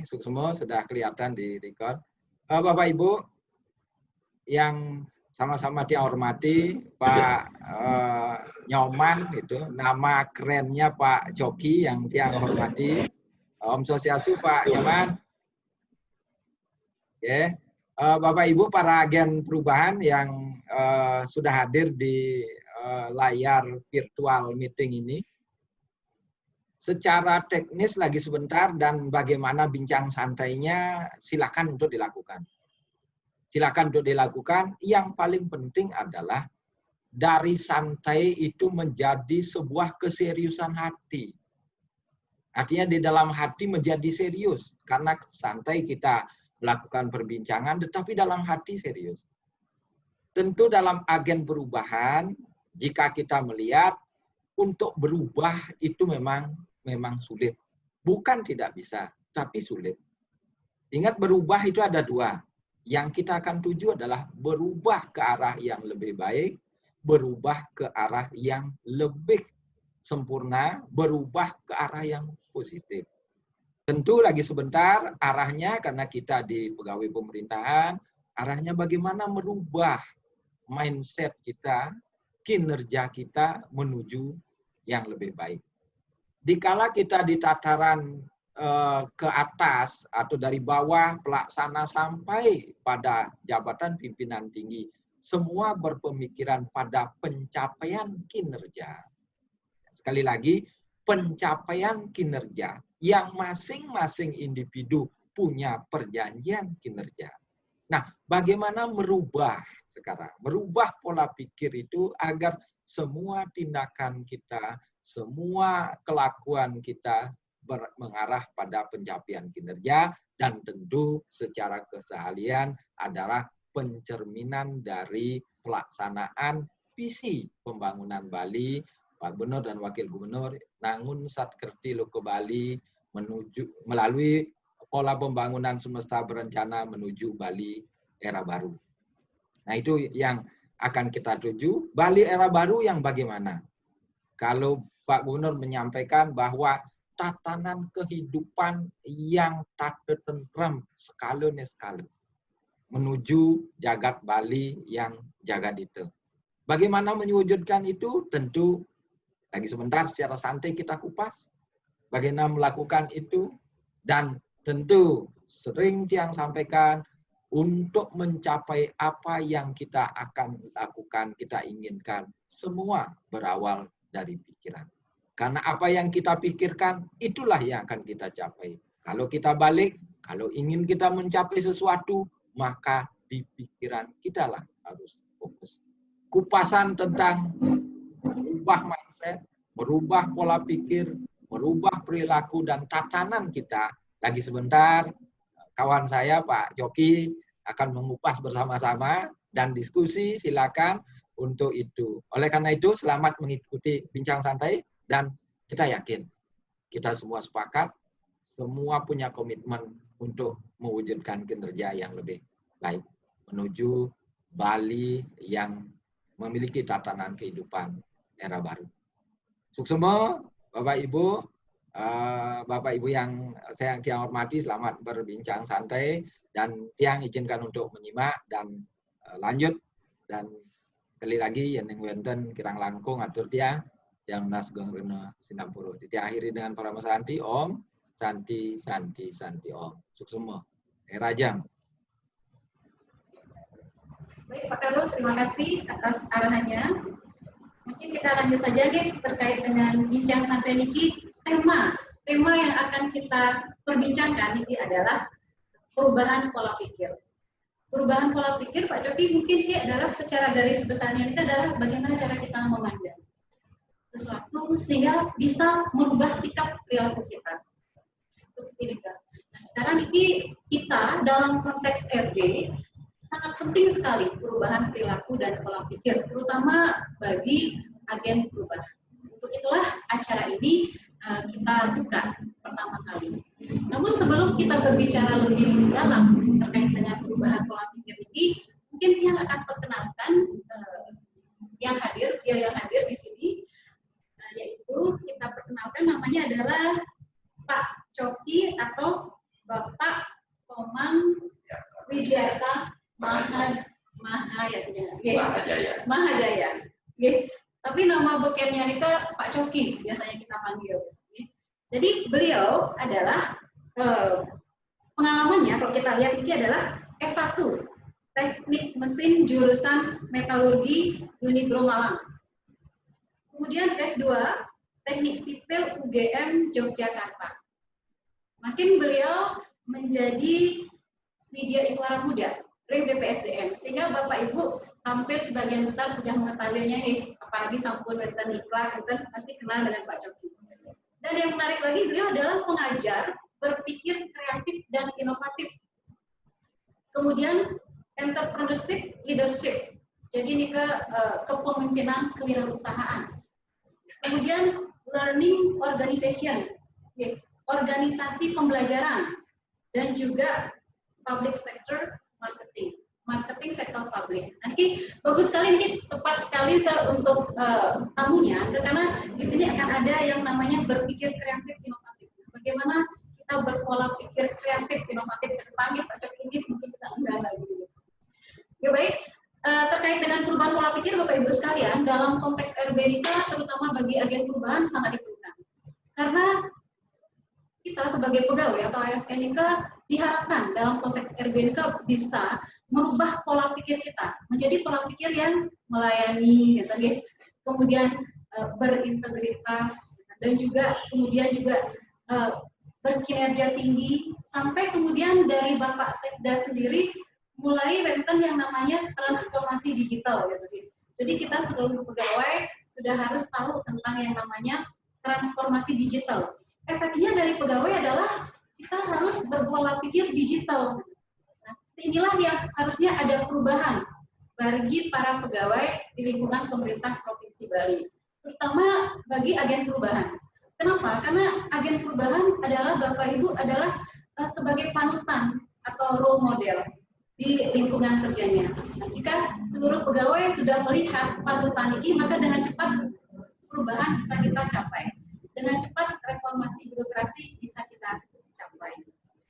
semua sudah kelihatan di record. Bapak Ibu yang sama-sama dihormati, Pak Nyoman itu, nama kerennya Pak Coki yang dia hormati. Om Swastiastu Pak Nyoman. Bapak Ibu para agen perubahan yang sudah hadir di layar virtual meeting ini. Secara teknis lagi sebentar dan bagaimana bincang santainya silakan untuk dilakukan. Silakan untuk dilakukan. Yang paling penting adalah dari santai itu menjadi sebuah keseriusan hati. Artinya di dalam hati menjadi serius. Karena santai kita melakukan perbincangan, tetapi dalam hati serius. Tentu dalam agen perubahan, jika kita melihat untuk berubah itu memang sulit. Bukan tidak bisa, tapi sulit. Ingat berubah itu ada dua. Yang kita akan tuju adalah berubah ke arah yang lebih baik, berubah ke arah yang lebih sempurna, berubah ke arah yang positif. Tentu lagi sebentar arahnya karena kita di pegawai pemerintahan, arahnya bagaimana merubah mindset kita, kinerja kita menuju yang lebih baik. Dikala kita di tataran ke atas atau dari bawah pelaksana sampai pada jabatan pimpinan tinggi, semua berpemikiran pada pencapaian kinerja. Sekali lagi, pencapaian kinerja yang masing-masing individu punya perjanjian kinerja. Nah, bagaimana merubah sekarang? Merubah pola pikir itu agar semua tindakan kita, semua kelakuan kita mengarah pada pencapaian kinerja dan tentu secara keseharian adalah pencerminan dari pelaksanaan visi pembangunan Bali, Pak Gubernur dan Wakil Gubernur, Nangun Satkerti Loko Bali melalui pola pembangunan semesta berencana menuju Bali era baru. Nah itu yang akan kita tuju. Bali era baru yang bagaimana? Kalau Pak Gubernur menyampaikan bahwa tatanan kehidupan yang tak tentram skala menuju jagat Bali yang jagat itu. Bagaimana mewujudkan itu? Tentu lagi sebentar secara santai kita kupas. Bagaimana melakukan itu? Dan tentu sering Tiang sampaikan untuk mencapai apa yang kita akan lakukan, kita inginkan, semua berawal dari pikiran. Karena apa yang kita pikirkan, itulah yang akan kita capai. Kalau kita balik, kalau ingin kita mencapai sesuatu, maka di pikiran kita lah harus fokus. Kupasan tentang merubah mindset, merubah pola pikir, merubah perilaku dan tatanan kita. Lagi sebentar, kawan saya Pak Coki akan mengupas bersama-sama dan diskusi, silakan untuk itu. Oleh karena itu, selamat mengikuti bincang santai dan kita yakin, kita semua sepakat, semua punya komitmen untuk mewujudkan kinerja yang lebih baik menuju Bali yang memiliki tatanan kehidupan era baru. Suksema, Bapak Ibu yang saya hormati, selamat berbincang santai dan Tiang izinkan untuk menyimak dan lanjut dan sekali lagi yang wenten kirang langkung atur Tiang yang nasgong rena sinampuru. Diakhiri dengan para santi Om, santi Om. Suksema. Rajang. Baik Pak Karlo, terima kasih atas arahannya. Mungkin kita lanjut saja terkait dengan bincang santai niki. Tema yang akan kita perbincangkan ini adalah perubahan pola pikir. Perubahan pola pikir Pak Coki mungkin ini adalah secara garis besarnya itu adalah bagaimana cara kita memandang sesuatu sehingga bisa merubah sikap perilaku kita. Nah, sekarang ini kita dalam konteks RD sangat penting sekali perubahan perilaku dan pola pikir, terutama bagi agen perubahan. Untuk itulah acara ini kita buka pertama kali. Namun sebelum kita berbicara lebih dalam terkait dengan perubahan pola pikir ini, mungkin yang akan perkenalkan yang hadir di sini, yaitu kita perkenalkan namanya adalah Pak Coki atau Bapak Komang Widiarta Mahajaya. Tapi nama bekennya ini Pak Coki biasanya kita panggil. Jadi beliau adalah pengalamannya kalau kita lihat ini adalah S1 Teknik Mesin jurusan Metalurgi Unibro Malang. Kemudian S2 Teknik Sipil UGM Yogyakarta. Makin beliau menjadi media Iswara Muda, BPSDM, sehingga Bapak Ibu hampir sebagian besar sudah mengetahuinya, apalagi sampun wonten iklan, itu pasti kenal dengan Pak Coki. Dan yang menarik lagi, beliau adalah pengajar berpikir kreatif dan inovatif. Kemudian entrepreneurship leadership, jadi ini kepemimpinan kewirausahaan. Kemudian learning organization, organisasi pembelajaran, dan juga public sector marketing sektor publik. Nanti bagus sekali, ini tepat sekali untuk tamunya, karena di sini akan ada yang namanya berpikir kreatif inovatif. Bagaimana kita berpola pikir kreatif inovatif ke depannya, Pak Coki ini mungkin kita undang lagi. Ya baik, terkait dengan perubahan pola pikir Bapak Ibu sekalian, dalam konteks RBNIKA, terutama bagi agen perubahan sangat diperlukan. Karena kita sebagai pegawai atau ASN diharapkan dalam konteks RBNIKA bisa merubah pola pikir kita menjadi pola pikir yang melayani, kemudian berintegritas, dan juga berkinerja tinggi, sampai kemudian dari Bapak Sekda sendiri mulai wenten yang namanya transformasi digital. Jadi kita seluruh pegawai sudah harus tahu tentang yang namanya transformasi digital. Efeknya dari pegawai adalah kita harus berpola pikir digital. Nah, inilah yang harusnya ada perubahan bagi para pegawai di lingkungan pemerintah Provinsi Bali, terutama bagi agen perubahan. Kenapa? Karena agen perubahan adalah Bapak Ibu adalah sebagai panutan atau role model di lingkungan kerjanya. Nah, jika seluruh pegawai sudah melihat panutan ini, maka dengan cepat perubahan bisa kita capai. Dengan cepat reformasi birokrasi bisa kita capai.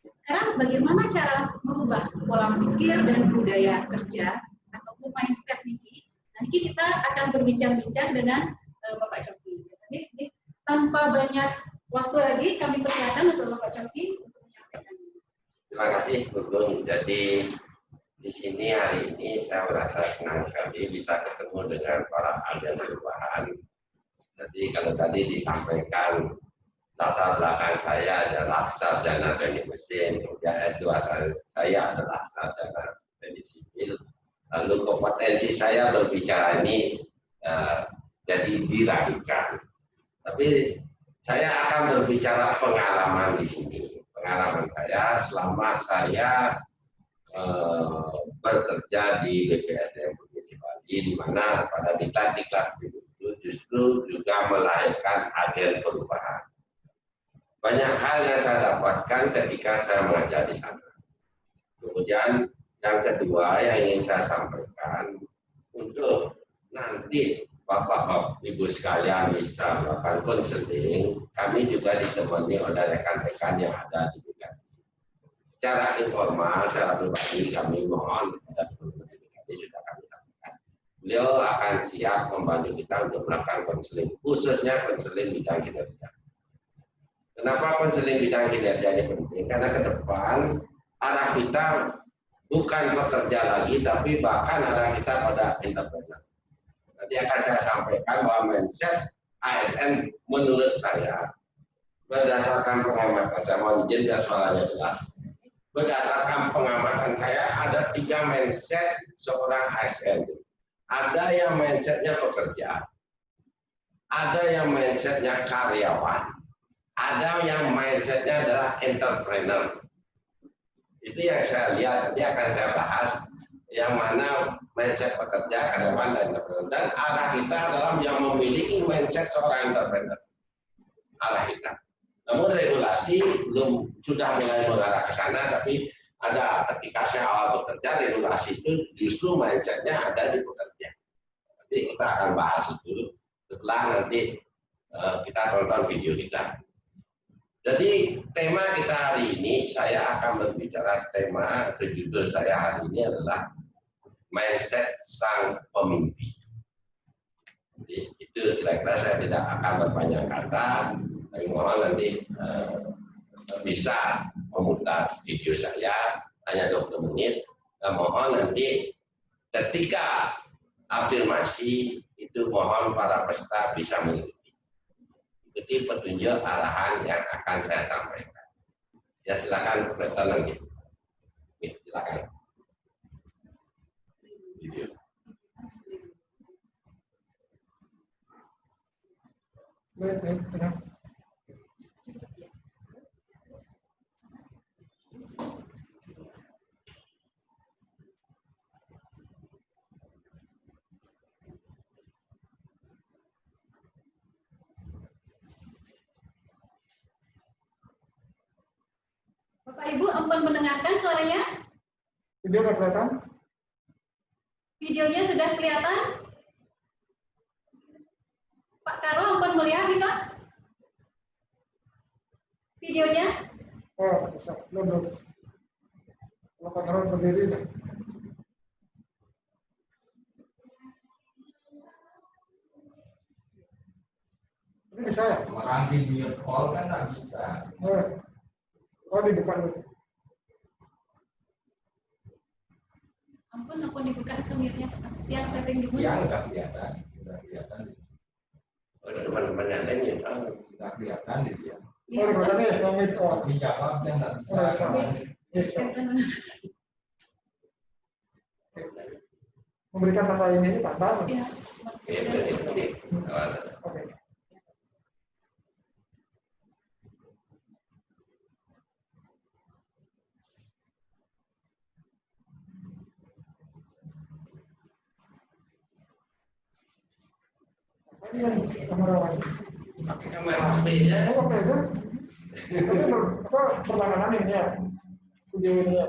Sekarang bagaimana cara merubah pola pikir dan budaya kerja ataupun mindset Niki? Nanti kita akan berbincang-bincang dengan Bapak Coki. Jadi, tanpa banyak waktu lagi, kami persilakan untuk Bapak Coki untuk menyampaikan. Terima kasih, Bu Gung. Jadi di sini hari ini saya merasa senang sekali bisa ketemu dengan para agen perubahan. Jadi kalau tadi disampaikan latar belakang saya adalah sarjana teknik mesin, kemudian S2 saya adalah sarjana teknik sipil. Lalu kompetensi saya berbicara ini jadi diraihkan. Tapi saya akan berbicara pengalaman di sini. Pengalaman saya selama saya bekerja di BPSDM Provinsi Bali, di mana pada diklat itu justru juga melahirkan agen perubahan. Banyak hal yang saya dapatkan ketika saya mengajar di sana. Kemudian yang kedua yang ingin saya sampaikan, untuk nanti Bapak Ibu sekalian bisa melakukan konseling, kami juga ditemani oleh rekan-rekan yang ada di BKD. Secara informal, secara pribadi kami mohon kepada teman-teman BKD sudah kami sampaikan. Beliau akan siap membantu kita untuk melakukan konseling, khususnya konseling bidang kinerja. Kenapa konseling bidang kinerja ini penting? Karena ke depan arah kita bukan bekerja lagi, tapi bahkan arah kita pada entrepreneur. Nanti akan saya sampaikan bahwa mindset ASN menurut saya, berdasarkan pengamatan saya, mohon izin biar suaranya jelas. Berdasarkan pengamatan saya, ada 3 mindset seorang ASN. Ada yang mindsetnya pekerja, ada yang mindsetnya karyawan, ada yang mindsetnya adalah entrepreneur. Itu yang saya lihat, nanti akan saya bahas yang mana mindset pekerja, karyawan, dan entrepreneur. Dan arah kita adalah yang memiliki mindset seorang entrepreneur. Arah kita. Namun regulasi belum sudah mulai mengarah ke sana, tapi ada ketika saya awal bekerja, regulasi itu justru mindsetnya ada di pekerja. Nanti kita akan bahas itu setelah nanti kita tonton video kita. Jadi tema kita hari ini, saya akan berbicara tema berjudul saya hari ini adalah mindset sang pemimpi. Jadi itu kira-kira saya tidak akan berpanjang kata, tapi mohon nanti bisa memutar video saya hanya 20 menit. Dan mohon nanti ketika afirmasi itu mohon para peserta bisa mengikuti. Ikuti petunjuk arahan yang akan saya sampaikan. Ya silakan operator nanti. Silakan. Video. Bapak Ibu, ampun mendengarkan suaranya? Video sudah kelihatan? Videonya sudah kelihatan? Pak Karo, ampun melihat itu? Videonya? Oh, bisa. Belum. Kalau Pak Karol berdiri, nah. Ini bisa ya? Orang video call kan nggak bisa. Oh, dibuka dulu. Ampun dibuka ke mute-nya. Yang setting dulu. Yang udah kelihatan. Oh, teman-teman yang lain ya, sudah kelihatan di dia. Oh, rekordannya ya, sama itu. Oh, Dijawab dia nggak bisa. oh, sama. Bisa. Memberikan tanda ini tanda. Ya. Oke. Ini yang kamera lain. Pakai kamera HP-nya. Oh, oke itu. Tapi berlangganan ini ya. Video ini ya.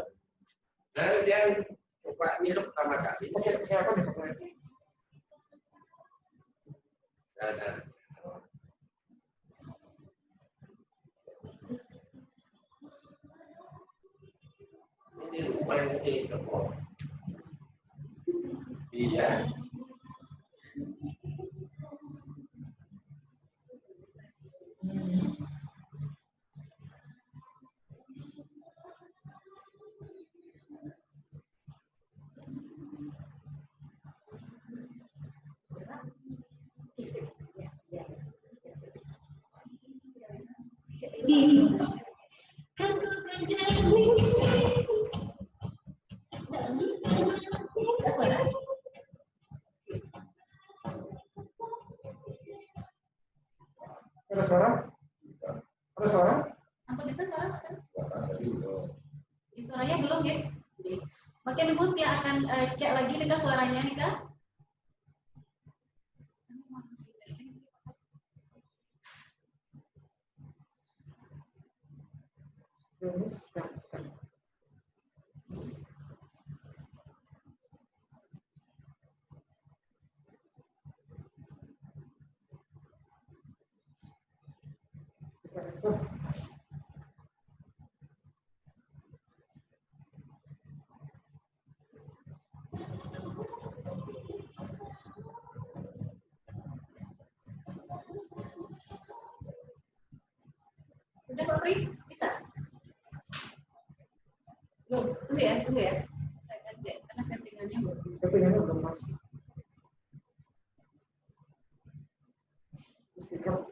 Nah, dia coba ini pertama kali. Oke, saya akan dipakai. Nah. Ini rumah ini kok. Iya. Ada suara? Ada suara? Ada suara? Ampun itu suara kan? Suara Suaranya belum ya? Bagian Ibu yang akan cek lagi nih suaranya nih Kak. Sudah Pak Pri? Bisa? Belum, tunggu ya. Saya akan cek karena settingannya belum. Settingannya belum pas. Stiker.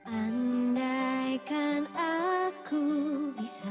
Andaikan aku bisa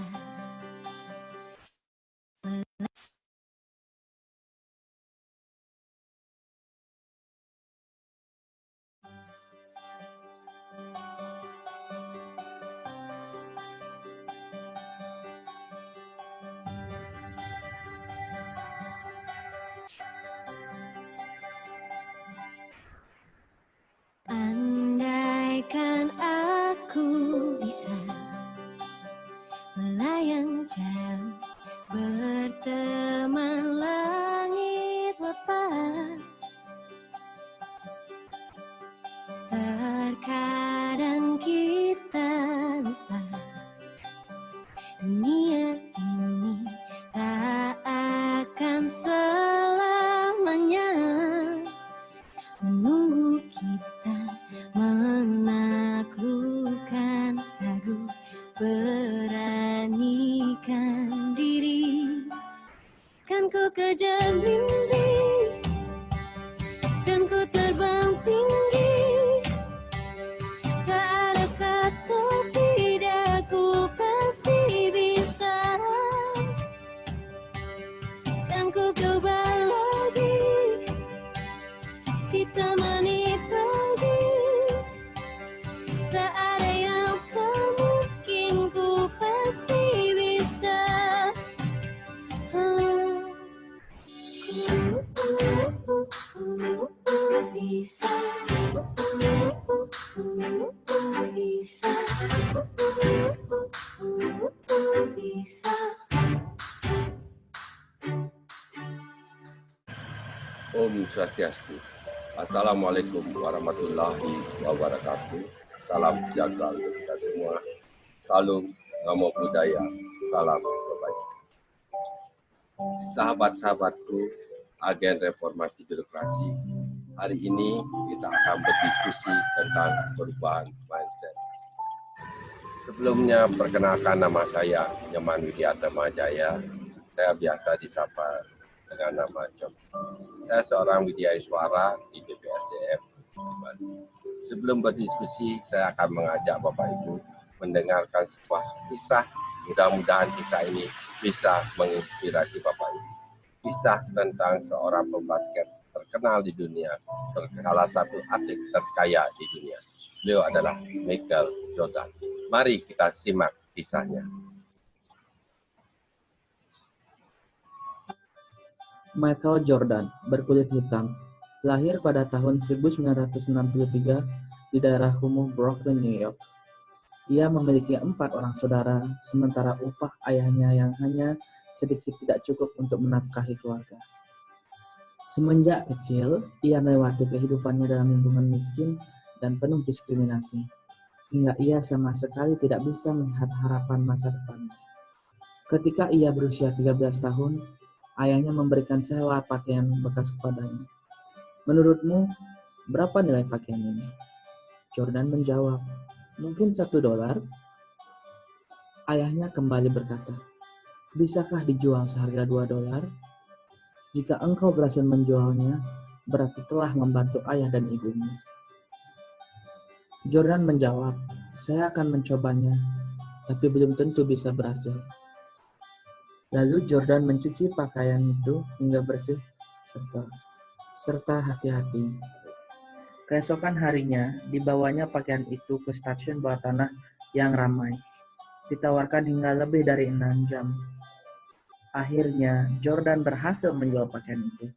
melayang jauh berteman langit lepas. Terkadang kita lupa dunia ini tak akan selamanya menunggu kita menaklukkan ragu, beranikan diri. Kan ku kejar mimpi dan ku terbang tinggi. Tak ada kata tidak, ku pasti bisa. Kan ku coba lagi ditemani pagi. Tak ada yang tak mungkin, ku pasti bisa. Bisa. Bisa. Bisa. Om Swastiastu. Assalamualaikum warahmatullahi wabarakatuh. Salam sejahtera untuk kita semua. Salam namo buddhaya. Salam kebajikan. Sahabat-sahabatku, agen reformasi birokrasi. Hari ini kita akan berdiskusi tentang perubahan mindset. Sebelumnya, perkenalkan nama saya Nyoman Widiatama Jaya. Saya biasa disapa dengan nama Jom. Saya seorang widyaswara di BPSDM. Sebelum berdiskusi, saya akan mengajak Bapak Ibu mendengarkan sebuah kisah. Mudah-mudahan kisah ini bisa menginspirasi Bapak Ibu. Kisah tentang seorang pembasket terkenal di dunia, salah satu atlet terkaya di dunia. Beliau adalah Michael Jordan. Mari kita simak kisahnya. Michael Jordan, berkulit hitam, lahir pada tahun 1963 di daerah kumuh Brooklyn, New York. Ia memiliki 4 orang saudara, sementara upah ayahnya yang hanya sedikit tidak cukup untuk menafkahi keluarga. Semenjak kecil, ia melewati kehidupannya dalam lingkungan miskin dan penuh diskriminasi, hingga ia sama sekali tidak bisa melihat harapan masa depannya. Ketika ia berusia 13 tahun, ayahnya memberikan sewa pakaian bekas kepadanya. Menurutmu, berapa nilai pakaian ini? Jordan menjawab, mungkin $1. Ayahnya kembali berkata, bisakah dijual seharga $2? Jika engkau berhasil menjualnya, berarti telah membantu ayah dan ibumu. Jordan menjawab, saya akan mencobanya, tapi belum tentu bisa berhasil. Lalu Jordan mencuci pakaian itu hingga bersih serta hati-hati. Keesokan harinya, dibawanya pakaian itu ke stasiun bawah tanah yang ramai. Ditawarkan hingga lebih dari 6 jam. Akhirnya, Jordan berhasil menjual pakaian itu.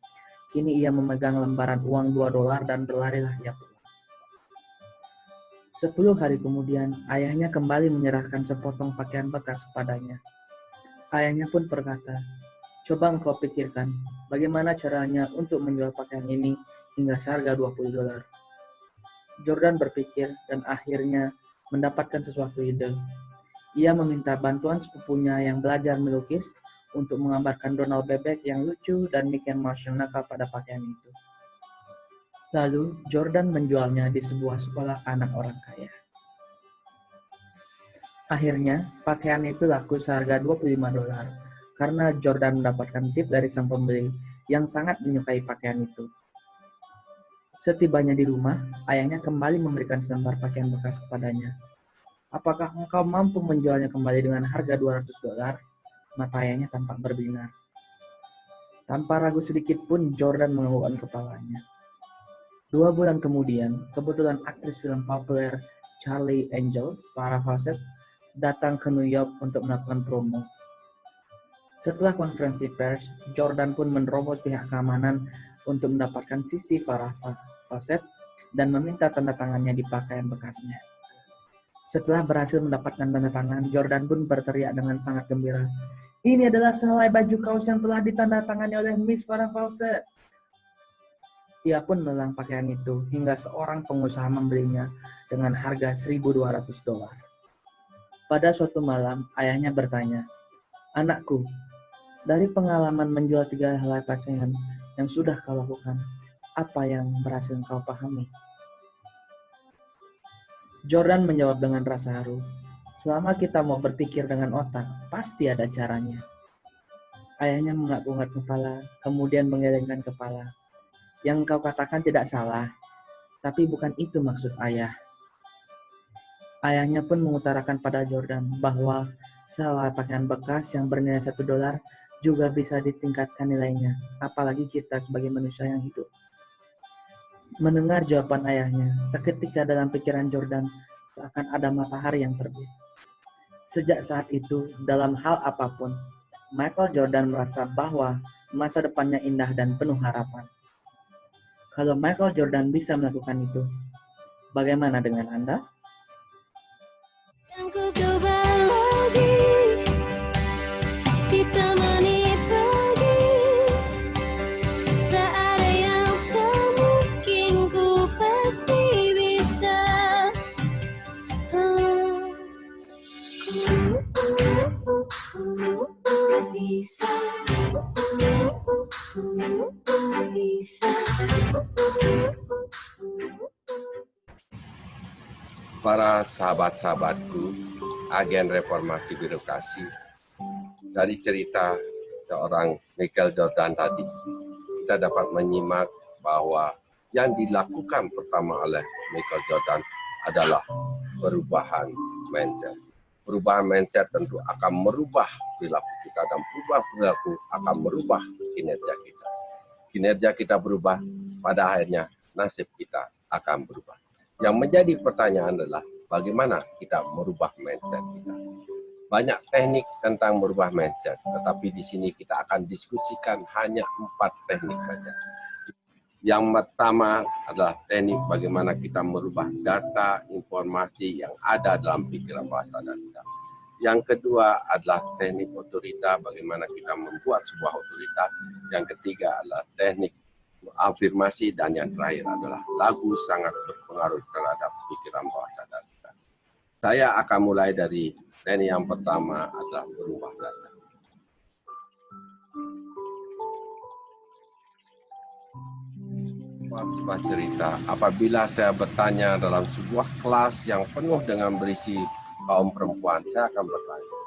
Kini ia memegang lembaran uang $2 dan berlarilah ia pulang. 10 hari kemudian, ayahnya kembali menyerahkan sepotong pakaian bekas padanya. Ayahnya pun berkata, coba engkau pikirkan, bagaimana caranya untuk menjual pakaian ini hingga seharga $20. Jordan berpikir dan akhirnya mendapatkan sesuatu ide. Ia meminta bantuan sepupunya yang belajar melukis untuk menggambarkan Donald bebek yang lucu dan Mickey Mouse yang nakal pada pakaian itu. Lalu, Jordan menjualnya di sebuah sekolah anak orang kaya. Akhirnya, pakaian itu laku seharga $25 karena Jordan mendapatkan tip dari sang pembeli yang sangat menyukai pakaian itu. Setibanya di rumah, ayahnya kembali memberikan selembar pakaian bekas kepadanya. Apakah engkau mampu menjualnya kembali dengan harga $200? Mata ayahnya tampak berbinar. Tanpa ragu sedikit pun, Jordan menganggukkan kepalanya. 2 bulan kemudian, kebetulan aktris film populer Charlie Angels, Farrah Fawcett, datang ke New York untuk melakukan promo. Setelah konferensi pers, Jordan pun menerobos pihak keamanan untuk mendapatkan sisi Farrah Fawcett dan meminta tanda tangannya di pakaian bekasnya. Setelah berhasil mendapatkan tanda tangan, Jordan pun berteriak dengan sangat gembira. Ini adalah sehelai baju kaos yang telah ditandatangani oleh Miss Farah Fawcett. Ia pun melelang pakaian itu hingga seorang pengusaha membelinya dengan harga $1.200. Pada suatu malam, ayahnya bertanya, "Anakku, dari pengalaman menjual 3 helai pakaian yang sudah kau lakukan, apa yang berhasil kau pahami?" Jordan menjawab dengan rasa haru, "Selama kita mau berpikir dengan otak, pasti ada caranya." Ayahnya mengangguk-angguk kepala, kemudian menggelengkan kepala. "Yang kau katakan tidak salah, tapi bukan itu maksud ayah." Ayahnya pun mengutarakan pada Jordan bahwa sehelai pakaian bekas yang bernilai $1 juga bisa ditingkatkan nilainya, apalagi kita sebagai manusia yang hidup. Mendengar jawaban ayahnya, seketika dalam pikiran Jordan seakan ada matahari yang terbit. Sejak saat itu, dalam hal apapun, Michael Jordan merasa bahwa masa depannya indah dan penuh harapan. Kalau Michael Jordan bisa melakukan itu, bagaimana dengan Anda? Dan ku kembali lagi ditemani pagi. Tak ada yang tak mungkin, ku pasti bisa. Bisa. Bisa. Para sahabat-sahabatku, agen reformasi birokrasi, dari cerita seorang Michael Jordan tadi, kita dapat menyimak bahwa yang dilakukan pertama oleh Michael Jordan adalah perubahan mindset. Perubahan mindset tentu akan merubah perilaku kita, dan perubahan perilaku akan merubah kinerja kita. Kinerja kita berubah, pada akhirnya nasib kita akan berubah. Yang menjadi pertanyaan adalah bagaimana kita merubah mindset kita. Banyak teknik tentang merubah mindset, tetapi di sini kita akan diskusikan hanya 4 teknik saja. Yang pertama adalah teknik bagaimana kita merubah data, informasi yang ada dalam pikiran bawah sadar kita. Yang kedua adalah teknik otorita, bagaimana kita membuat sebuah otorita. Yang ketiga adalah teknik afirmasi, dan yang terakhir adalah lagu sangat berpengaruh terhadap pikiran bawah sadar kita. Saya akan mulai dari teknik yang pertama adalah berubah data. Sebuah cerita, apabila saya bertanya dalam sebuah kelas yang penuh dengan berisi kaum perempuan, saya akan bertanya.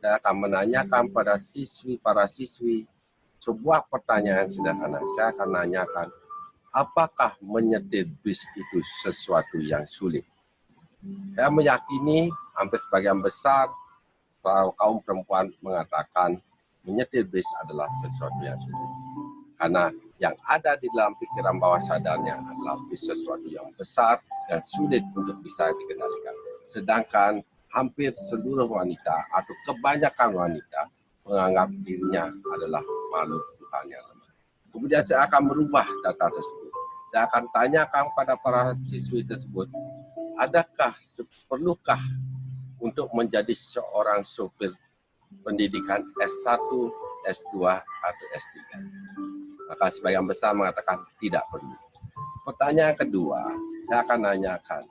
Saya akan menanyakan pada para siswi sebuah pertanyaan sederhana. Saya akan nanyakan, apakah menyetir bis itu sesuatu yang sulit? Saya meyakini hampir sebagian besar kaum perempuan mengatakan menyetir bis adalah sesuatu yang sulit. Karena yang ada di dalam pikiran bawah sadarnya adalah bis sesuatu yang besar dan sulit untuk bisa dikendalikan. Sedangkan hampir seluruh wanita atau kebanyakan wanita menganggap dirinya adalah makhluk Tuhan yang lemah. Kemudian saya akan merubah data tersebut. Saya akan tanyakan pada para siswi tersebut, perlukah untuk menjadi seorang sopir pendidikan S1, S2, atau S3? Maka sebagian besar mengatakan tidak perlu. Pertanyaan kedua, saya akan nanyakan,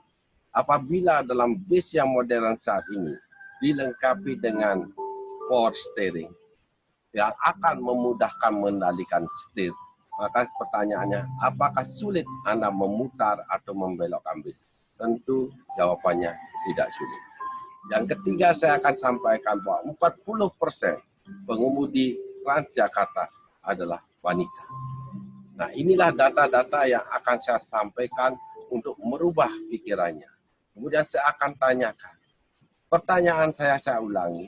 apabila dalam bis yang modern saat ini dilengkapi dengan power steering yang akan memudahkan mengendalikan setir, maka pertanyaannya, apakah sulit Anda memutar atau membelokkan bis? Tentu jawabannya tidak sulit. Yang ketiga, saya akan sampaikan bahwa 40% pengemudi Transjakarta adalah wanita. Nah, inilah data-data yang akan saya sampaikan untuk merubah pikirannya. Kemudian saya akan tanyakan, pertanyaan saya ulangi,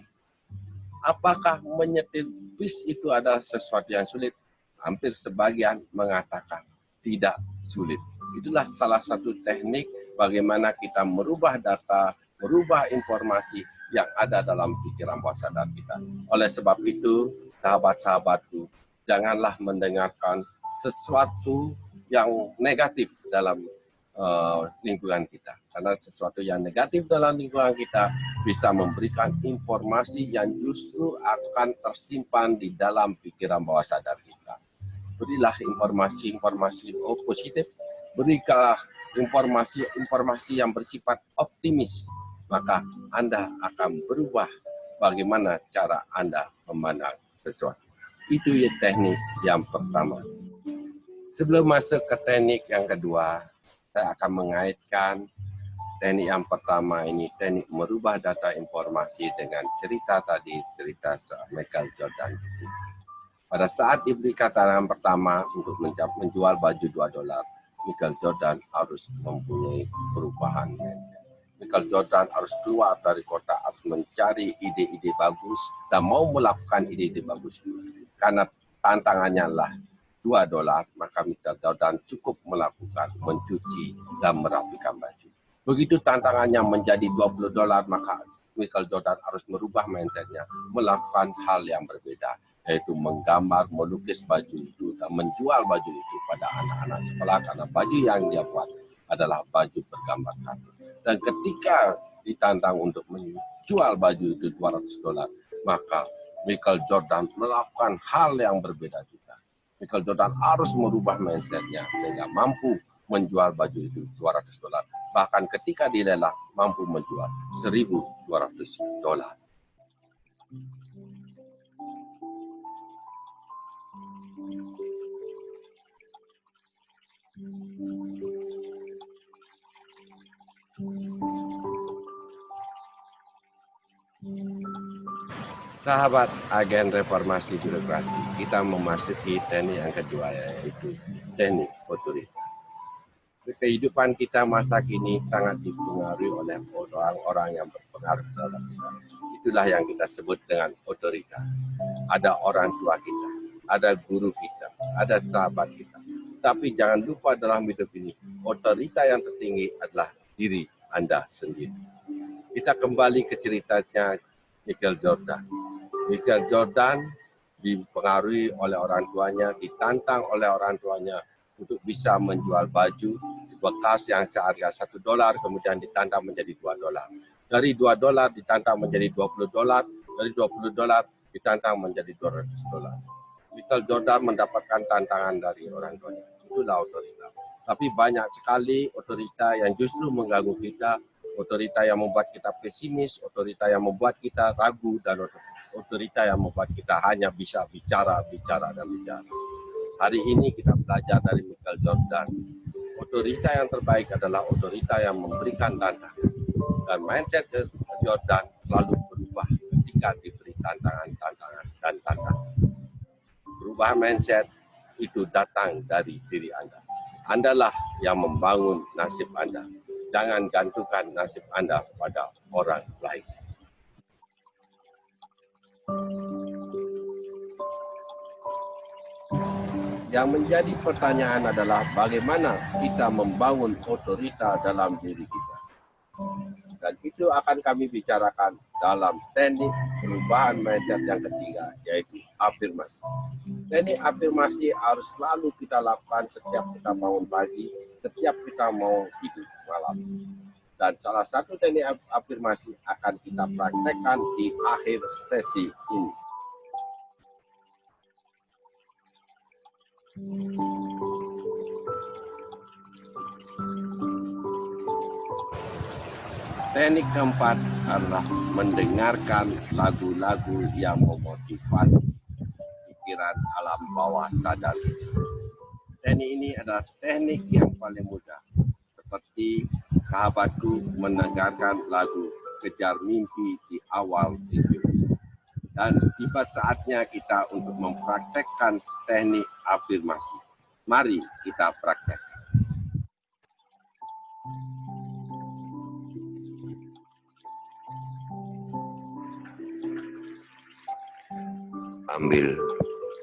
apakah menyetir bis itu adalah sesuatu yang sulit? Hampir sebagian mengatakan tidak sulit. Itulah salah satu teknik bagaimana kita merubah data, merubah informasi yang ada dalam pikiran bawah sadar kita. Oleh sebab itu, sahabat-sahabatku, janganlah mendengarkan sesuatu yang negatif dalam lingkungan kita. Karena sesuatu yang negatif dalam lingkungan kita bisa memberikan informasi yang justru akan tersimpan di dalam pikiran bawah sadar kita. Berilah informasi-informasi positif, berikanlah informasi yang bersifat optimis, maka Anda akan berubah bagaimana cara Anda memandang sesuatu. Itu ya teknik yang pertama. Sebelum masuk ke teknik yang kedua, saya akan mengaitkan teknik yang pertama ini, teknik merubah data informasi dengan cerita Michael Jordan. Pada saat diberi kata yang pertama untuk menjual baju $2, Michael Jordan harus mempunyai perubahan. Michael Jordan harus keluar dari kota, harus mencari ide-ide bagus dan mau melakukan ide-ide bagus. Karena tantangannya lah $2, maka Michael Jordan cukup melakukan mencuci dan merapikan baju. Begitu tantangannya menjadi $20, maka Michael Jordan harus merubah mindsetnya, melakukan hal yang berbeda, yaitu menggambar, melukis baju itu, dan menjual baju itu pada anak-anak sekolah, karena baju yang dia buat adalah baju bergambar kartun. Dan ketika ditantang untuk menjual baju itu $200, maka Michael Jordan melakukan hal yang berbeda juga. Michael Jordan harus merubah mindsetnya sehingga mampu menjual baju itu $200. Bahkan ketika dilelang mampu menjual $1.200. Sahabat agen reformasi birokrasi, kita memasuki teknik yang kedua, yaitu teknik otorita. Kehidupan kita masa kini sangat dipengaruhi oleh orang-orang yang berpengaruh terhadap kita. Itulah yang kita sebut dengan otorita. Ada orang tua kita, ada guru kita, ada sahabat kita. Tapi jangan lupa dalam hidup ini, otorita yang tertinggi adalah diri Anda sendiri. Kita kembali ke ceritanya Michael Jordan. Michael Jordan dipengaruhi oleh orang tuanya, ditantang oleh orang tuanya untuk bisa menjual baju bekas yang seharga $1, kemudian ditantang menjadi $2. Dari $2 ditantang menjadi $20, dari $20 ditantang menjadi $200. Michael Jordan mendapatkan tantangan dari orang tuanya. Itulah otorita. Tapi banyak sekali otorita yang justru mengganggu kita, otorita yang membuat kita pesimis, otorita yang membuat kita ragu, dan otorita yang membuat kita hanya bisa bicara. Hari ini kita belajar dari Michael Jordan. Otorita yang terbaik adalah otorita yang memberikan tantangan. Dan mindset Jordan selalu berubah ketika diberi tantangan. Berubah mindset itu datang dari diri Anda. Andalah yang membangun nasib Anda. Jangan gantungkan nasib Anda pada orang lain. Yang menjadi pertanyaan adalah bagaimana kita membangun otorita dalam diri kita. Dan itu akan kami bicarakan dalam teknik perubahan mindset yang ketiga, yaitu afirmasi. Teknik afirmasi harus selalu kita lakukan setiap kita bangun pagi, setiap kita mau tidur malam. Dan salah satu teknik afirmasi akan kita praktekkan di akhir sesi ini. Teknik keempat adalah mendengarkan lagu-lagu yang memotivasi pikiran alam bawah sadar. Teknik ini adalah teknik yang paling mudah. Seperti sahabatku mendengarkan lagu Kejar Mimpi di awal video. Dan tiba saatnya kita untuk mempraktekkan teknik afirmasi. Mari kita praktek. Ambil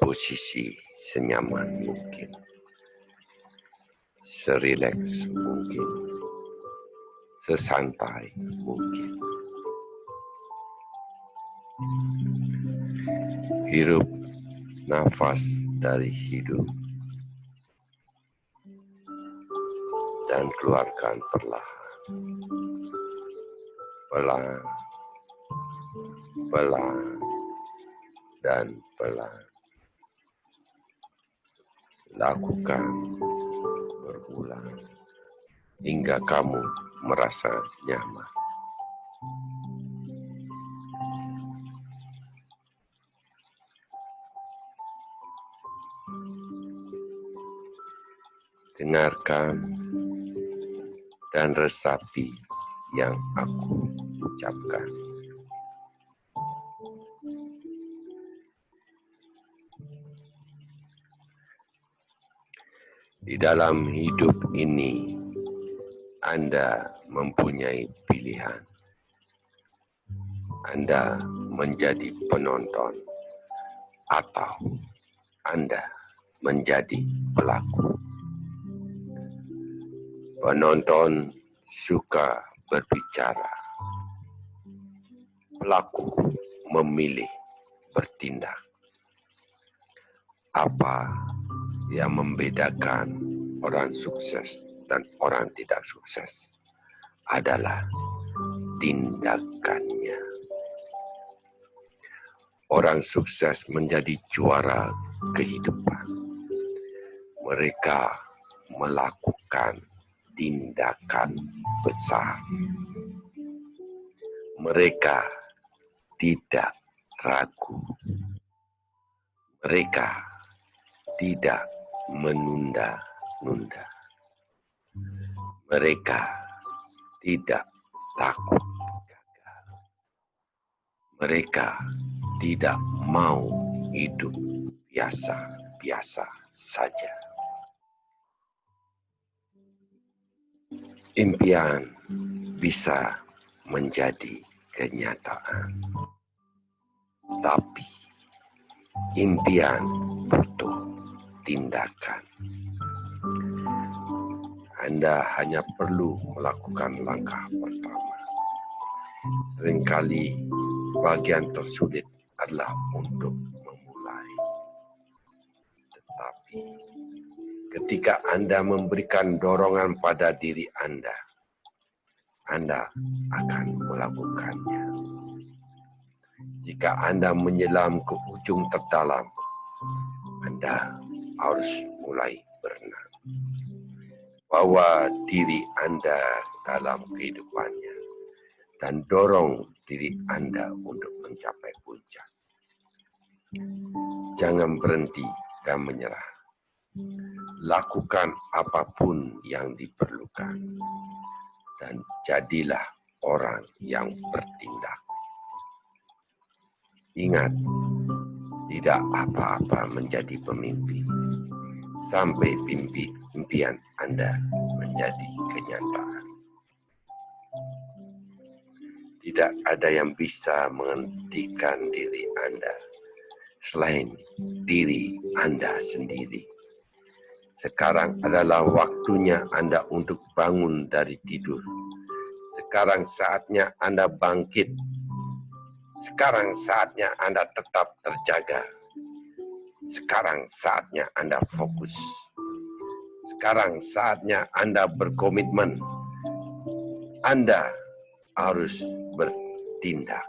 posisi senyaman mungkin, serileks mungkin, sesantai mungkin. Hirup nafas dari hidung dan keluarkan perlahan. pelan, pelan, dan pelan. Lakukan berulang hingga kamu merasa nyaman. Dengarkan dan resapi yang aku ucapkan. Di dalam hidup ini, Anda mempunyai pilihan. Anda menjadi penonton atau Anda menjadi pelaku. Penonton suka berbicara. Pelaku memilih bertindak. Apa yang membedakan orang sukses dan orang tidak sukses adalah tindakannya. Orang sukses menjadi juara kehidupan. Mereka melakukan tindakan besar. Mereka tidak ragu. Mereka tidak menunda-nunda. Mereka tidak takut gagal. Mereka tidak mau hidup biasa-biasa saja. Impian bisa menjadi kenyataan, tapi impian butuh tindakan. Anda hanya perlu melakukan langkah pertama. Seringkali bagian tersulit adalah untuk memulai. Tetapi ketika Anda memberikan dorongan pada diri Anda akan melakukannya. Jika Anda menyelam ke ujung terdalam, Anda harus mulai berenang. Bawa diri Anda dalam kehidupannya dan dorong diri Anda untuk mencapai puncak. Jangan berhenti dan menyerah. Lakukan apapun yang diperlukan dan jadilah orang yang bertindak. Ingat, tidak apa-apa menjadi pemimpin sampai impian Anda menjadi kenyataan. Tidak ada yang bisa menghentikan diri Anda selain diri Anda sendiri. Sekarang adalah waktunya Anda untuk bangun dari tidur. Sekarang saatnya Anda bangkit. Sekarang saatnya Anda tetap terjaga. Sekarang saatnya Anda fokus. Sekarang saatnya Anda berkomitmen. Anda harus bertindak.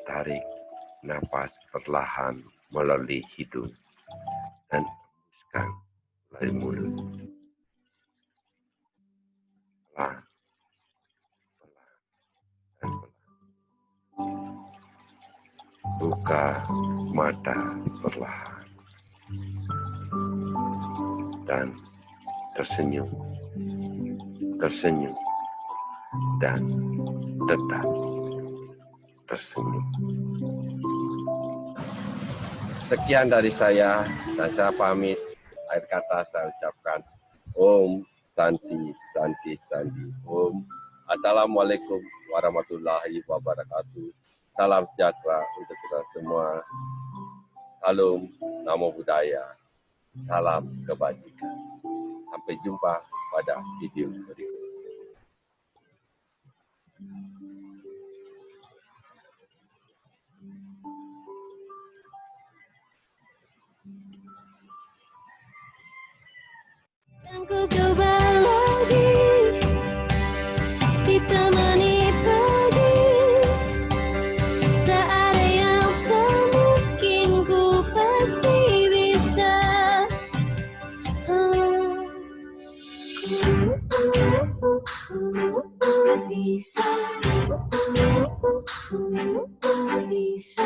Tarik napas perlahan melalui hidung dan hembuskan melalui mulut. Pelan, pelan, dan pelan. Buka mata perlahan dan tersenyum, tersenyum, dan tetap tersenyum. Sekian dari saya dan saya pamit. Akhir kata saya ucapkan Om Santi Santi Santi Om. Assalamualaikum warahmatullahi wabarakatuh. Salam sejahtera untuk kita semua. Salam Namo Buddhaya. Salam kebajikan. Sampai jumpa pada video berikutnya. Dan Ku coba lagi ditemani pagi. Tak ada yang tak mungkin, ku pasti bisa. Bisa. Bisa.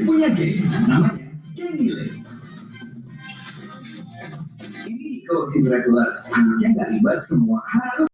Punya game namanya Candyland. Ini kalau Cinderella anaknya nggak ribet, semua harus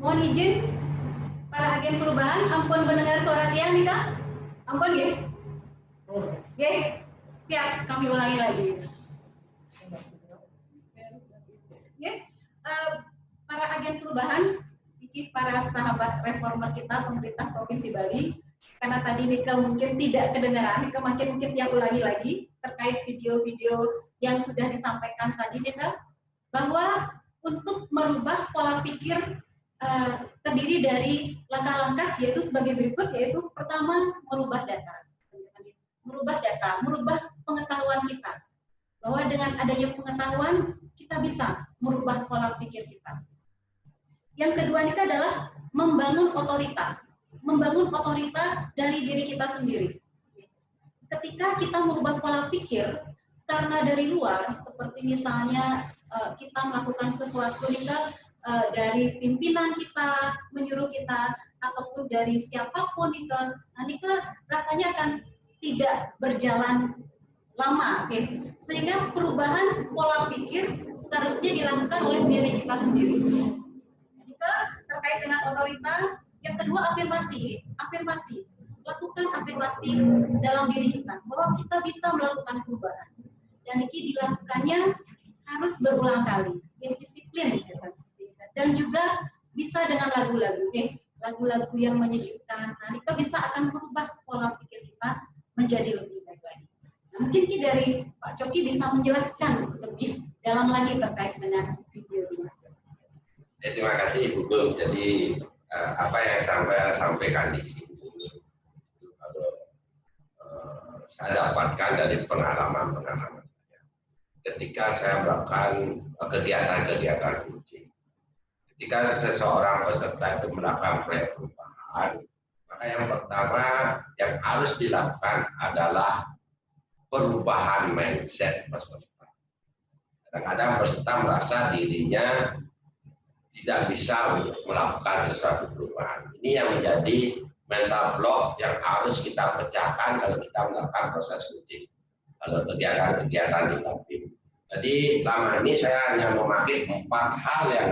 Mohon izin para agen perubahan, ampun mendengar suara tiang nih Kak. Ampun ya. Oke, siap, kami ulangi lagi. Ya, para agen perubahan, para sahabat reformer kita, pemerintah Provinsi Bali, karena tadi Nika mungkin tidak kedengaran, Nika mungkin yang ulangi lagi terkait video-video yang sudah disampaikan tadi Nika, bahwa untuk merubah pola pikir terdiri dari langkah-langkah yaitu sebagai berikut, yaitu pertama merubah data, merubah pengetahuan kita, bahwa dengan adanya pengetahuan kita bisa merubah pola pikir kita. Yang kedua ini adalah membangun otorita dari diri kita sendiri. Ketika kita merubah pola pikir karena dari luar, seperti misalnya kita melakukan sesuatu dari pimpinan kita menyuruh kita, ataupun dari siapapun Nika rasanya akan tidak berjalan lama, oke? Sehingga perubahan pola pikir seharusnya dilakukan oleh diri kita sendiri. Nika terkait dengan otorita, yang kedua afirmasi, lakukan afirmasi dalam diri kita bahwa kita bisa melakukan perubahan, dan ini dilakukannya harus berulang kali, jadi disiplin dan juga bisa dengan lagu-lagu, lagu-lagu yang menyejukkan. Nah, kita bisa akan merubah pola pikir kita menjadi lebih baik lagi. Nah, mungkin dari Pak Coki bisa menjelaskan lebih dalam lagi terkait dengan video ini. Terima kasih Ibu Gung. Jadi apa yang saya sampaikan di sini, kalau saya dapatkan dari pengalaman-pengalaman saya. Ketika saya melakukan kegiatan-kegiatan coaching, ketika seseorang peserta itu melakukan perubahan, maka yang pertama yang harus dilakukan adalah perubahan mindset peserta. Kadang-kadang peserta merasa dirinya tidak bisa untuk melakukan sesuatu perubahan. Ini yang menjadi mental block yang harus kita pecahkan kalau kita melakukan proses coaching. Kalau kegiatan-kegiatan di tim. Jadi selama ini saya hanya memakai 4 hal yang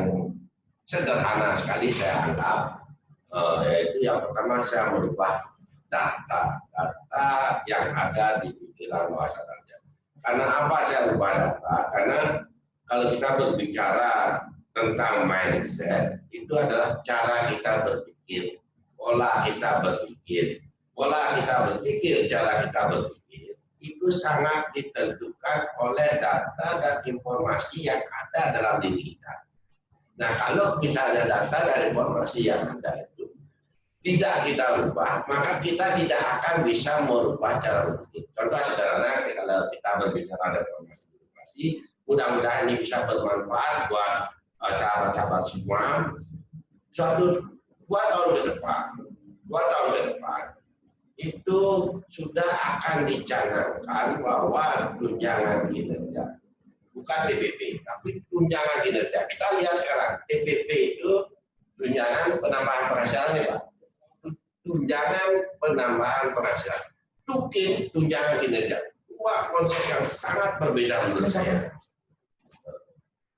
sederhana sekali saya anggap. Yaitu yang pertama saya merubah data yang ada di pikiran bawah sadarnya. Karena apa saya rubah data? Karena kalau kita berbicara tentang mindset, itu adalah cara kita berpikir, pola kita berpikir, cara kita berpikir itu sangat ditentukan oleh data dan informasi yang ada dalam diri kita. Nah, kalau misalnya data dan informasi yang ada itu tidak kita rubah, maka kita tidak akan bisa merubah cara berpikir. Contoh sederhana, kalau kita berbicara tentang informasi, mudah-mudahan ini bisa bermanfaat buat sahabat-sahabat semua. Suatu 2 tahun ke depan itu sudah akan dicanangkan bahwa tunjangan kinerja, bukan TPP, tapi tunjangan kinerja. Kita lihat sekarang TPP itu tunjangan penambahan penghasilan, ya Pak. Tunjangan penambahan penghasilan, tunjangan kinerja. 2 konsep yang sangat berbeda menurut saya.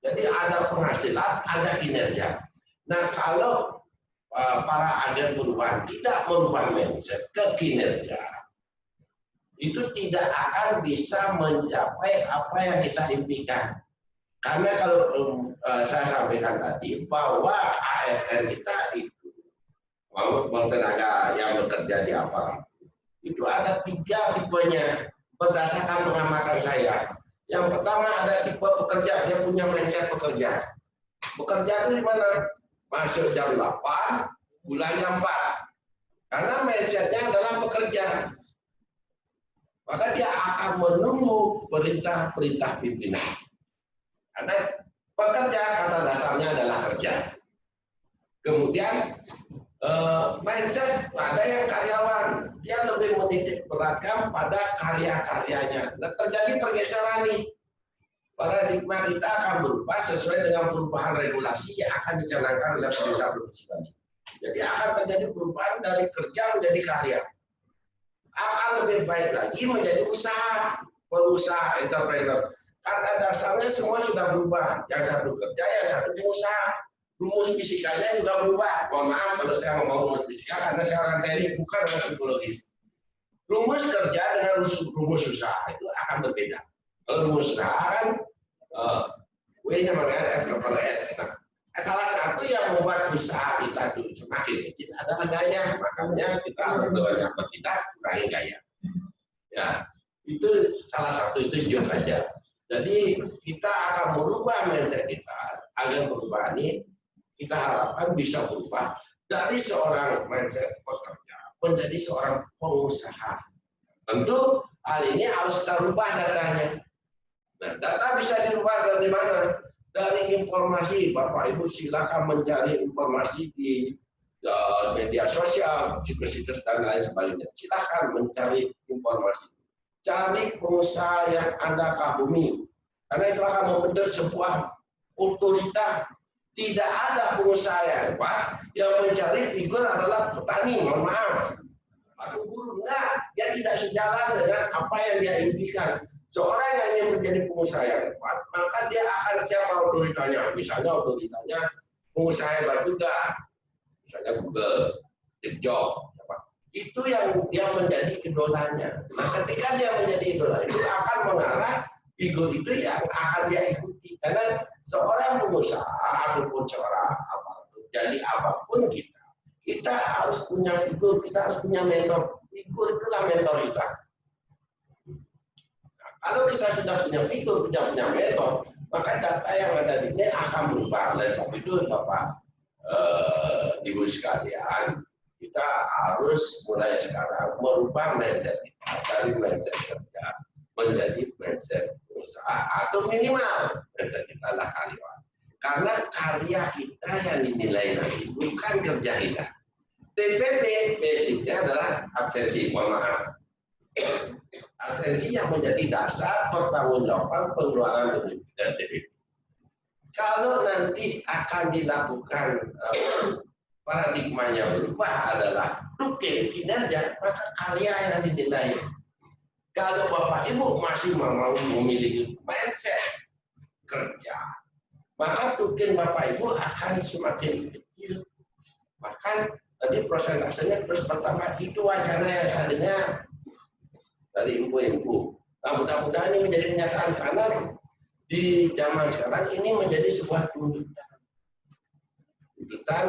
Jadi ada penghasilan, ada kinerja. Nah, kalau para agen perubahan tidak merubah mindset ke kinerja, itu tidak akan bisa mencapai apa yang kita impikan. Karena kalau saya sampaikan tadi bahwa ASN kita itu, tenaga yang bekerja di aparat, itu ada 3 tipenya berdasarkan pengamatan saya. Yang pertama ada tipe pekerja, dia punya mindset pekerja. Bekerja itu di mana? Masuk jam 8, pulangnya 4. Karena mindsetnya adalah pekerja. Maka dia akan menunggu perintah-perintah pimpinan. Karena pekerja kata dasarnya adalah kerja. Kemudian mindset ada yang karyawan, dia lebih menitik beratkan pada karya-karyanya. Nah, terjadi pergeseran nih. Paradigma kita akan berubah sesuai dengan perubahan regulasi yang akan dicanangkan oleh pemerintah Provinsi Bali. Jadi akan terjadi perubahan dari kerja menjadi karya. Akan lebih baik lagi menjadi usaha, pengusaha, entrepreneur. Karena dasarnya semua sudah berubah. Yang satu kerja, yang satu pengusaha. Rumus fisikanya juga berubah. Mohon maaf kalau saya ngomong rumus fisika karena saya orang teknik, bukan orang psikologis. Rumus kerja dengan rumus usaha itu akan berbeda. Kalau rumus usaha kan W-nya makanya F+S. Nah, salah satu yang membuat usaha kita itu semakin kecil adalah gaya. Makanya kita harus banyak bertindak, kurangi gaya. Ya, itu salah satu, itu job aja. Jadi kita akan merubah mindset kita agar perubahan ini kita harapkan bisa berubah dari seorang mindset pekerja menjadi seorang pengusaha. Tentu hal ini harus kita rubah datanya. Nah, data bisa dirubah dari mana? Dari informasi. Bapak Ibu silakan mencari informasi di media sosial, situs-situs dan lain sebagainya. Silakan mencari informasi. Cari pengusaha yang Anda kagumi. Karena itu akan membentuk sebuah otoritas. Tidak ada pengusaha yang hebat yang mencari figur adalah petani, mohon maaf. Atau guru, enggak. Dia tidak sejalan dengan apa yang dia impikan. Seorang yang ingin menjadi pengusaha yang hebat, maka dia akan siapa otoritasnya. Misalnya otoritasnya pengusaha hebat juga. Misalnya Google, Steve Jobs. Itu yang dia menjadi idolanya. Nah, ketika dia menjadi idola, itu akan mengarah figur itu yang akan dia ikuti. Karena seorang pengusaha ataupun seorang apapun, jadi apapun kita harus punya figur, kita harus punya mentor. Figur itulah mentor kita. Nah, kalau kita sudah punya figur, punya mentor, maka data yang ada di ini akan berubah. Oleh sebab itu, Bapak, Ibu sekalian, kita harus mulai sekarang merubah mindset kita dari mindset kerja menjadi mindset usaha atau minimal mindset kita adalah karyawan. Karena karya kita yang dinilai nanti bukan kerja kita. TPP basicnya adalah absensi, mohon maaf. Absensi yang menjadi dasar pertanggungjawaban pengeluaran dan TPP. Kalau nanti akan dilakukan paradigmanya berubah adalah tukin kinerja, maka karya yang dinilai. Kalau Bapak Ibu masih mau memiliki mindset kerja, maka tukin Bapak Ibu akan semakin kecil. Bahkan tadi prosentasenya terus bertambah. Itu wacana yang seandainya dari ibu-ibu. Nah, mudah-mudahan ini menjadi kenyataan karena di zaman sekarang ini menjadi sebuah tuntutan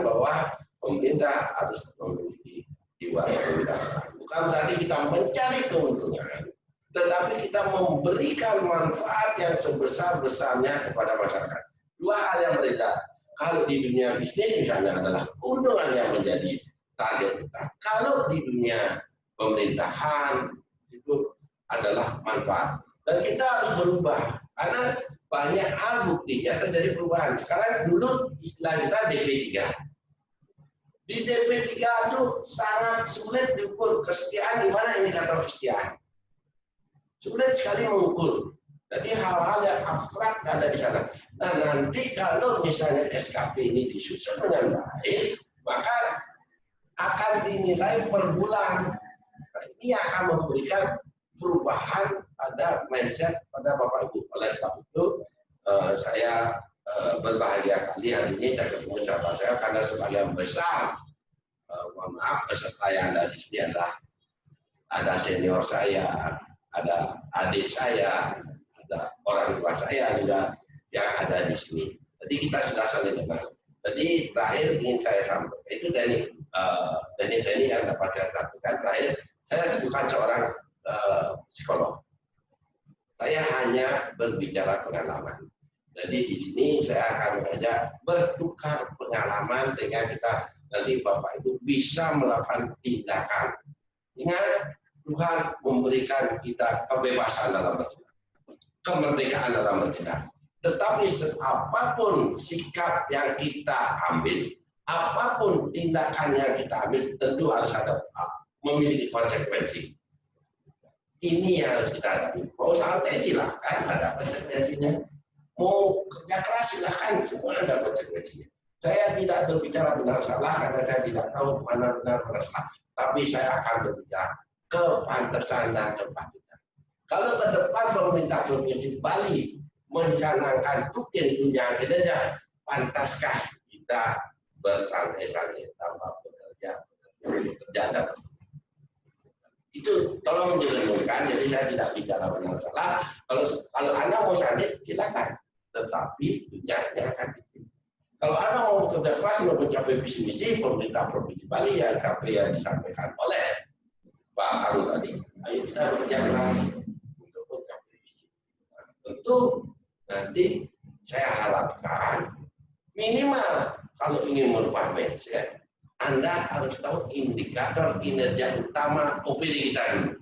bahwa pemerintah harus memiliki jiwa kewirausahaan. Bukan tadi kita mencari keuntungan, tetapi kita memberikan manfaat yang sebesar-besarnya kepada masyarakat. Dua hal yang berbeda. Kalau di dunia bisnis misalnya adalah keuntungan yang menjadi target kita. Kalau di dunia pemerintahan itu adalah manfaat. Dan kita harus berubah. Karena banyak hal buktinya terjadi perubahan. Sekarang dulu istilah kita DP3. Di DP3 itu sangat sulit diukur kesetiaan. Di mana indikator kesetiaan? Sulit sekali mengukur. Jadi hal-hal yang abstrak ada di sana. Nah, nanti kalau misalnya SKP ini disusun dengan baik, maka akan dinilai per bulan. Nah, ini akan memberikan perubahan pada mindset pada Bapak Ibu. Oleh sebab itu, saya berbahagia kali hari ini saya ketemu sahabat saya karena sebagian besar, mohon maaf, peserta yang ada di sini adalah ada senior saya, ada adik saya, ada orang tua saya juga yang ada di sini. Jadi kita sudah saling kenal. Jadi terakhir ingin saya sampaikan itu teknik yang dapat saya sampaikan. Terakhir saya bukan seorang psikolog. Saya hanya berbicara pengalaman. Jadi di sini saya akan mengajak bertukar pengalaman sehingga kita nanti Bapak Ibu bisa melakukan tindakan. Ingat, Tuhan memberikan kita kebebasan dalam bertindak, kemerdekaan dalam bertindak. Tetapi apapun sikap yang kita ambil, apapun tindakan yang kita ambil, tentu harus ada memiliki konsekuensi. Ini yang harus kita hadapi. Mau santai silahkan, ada konsekuensinya. Mau kerja keras silahkan, semua ada konsekuensinya. Saya tidak berbicara benar salah karena saya tidak tahu mana benar mana salah. Tapi saya akan berbicara kepantasan dan kepatutan. Kalau ke depan pemerintah Provinsi Bali mencanangkan tukin tunjangan kinerja, pantaskah kita bersantai-santai tanpa bekerja dan itu tolong direnungkan. Jadi saya tidak bicara benar salah. Kalau Anda mau santai silakan, tetapi tunjangannya akan kecil. Kalau Anda mau bekerja keras untuk mencapai visi misi pemerintah Provinsi Bali yang disampaikan oleh Pak Karul tadi, ayo kita bekerja keras untuk mencapai visi. Nah, tentu nanti saya harapkan minimal kalau ingin merubah mindset, Anda harus tahu indikator kinerja utama OPD kita dulu.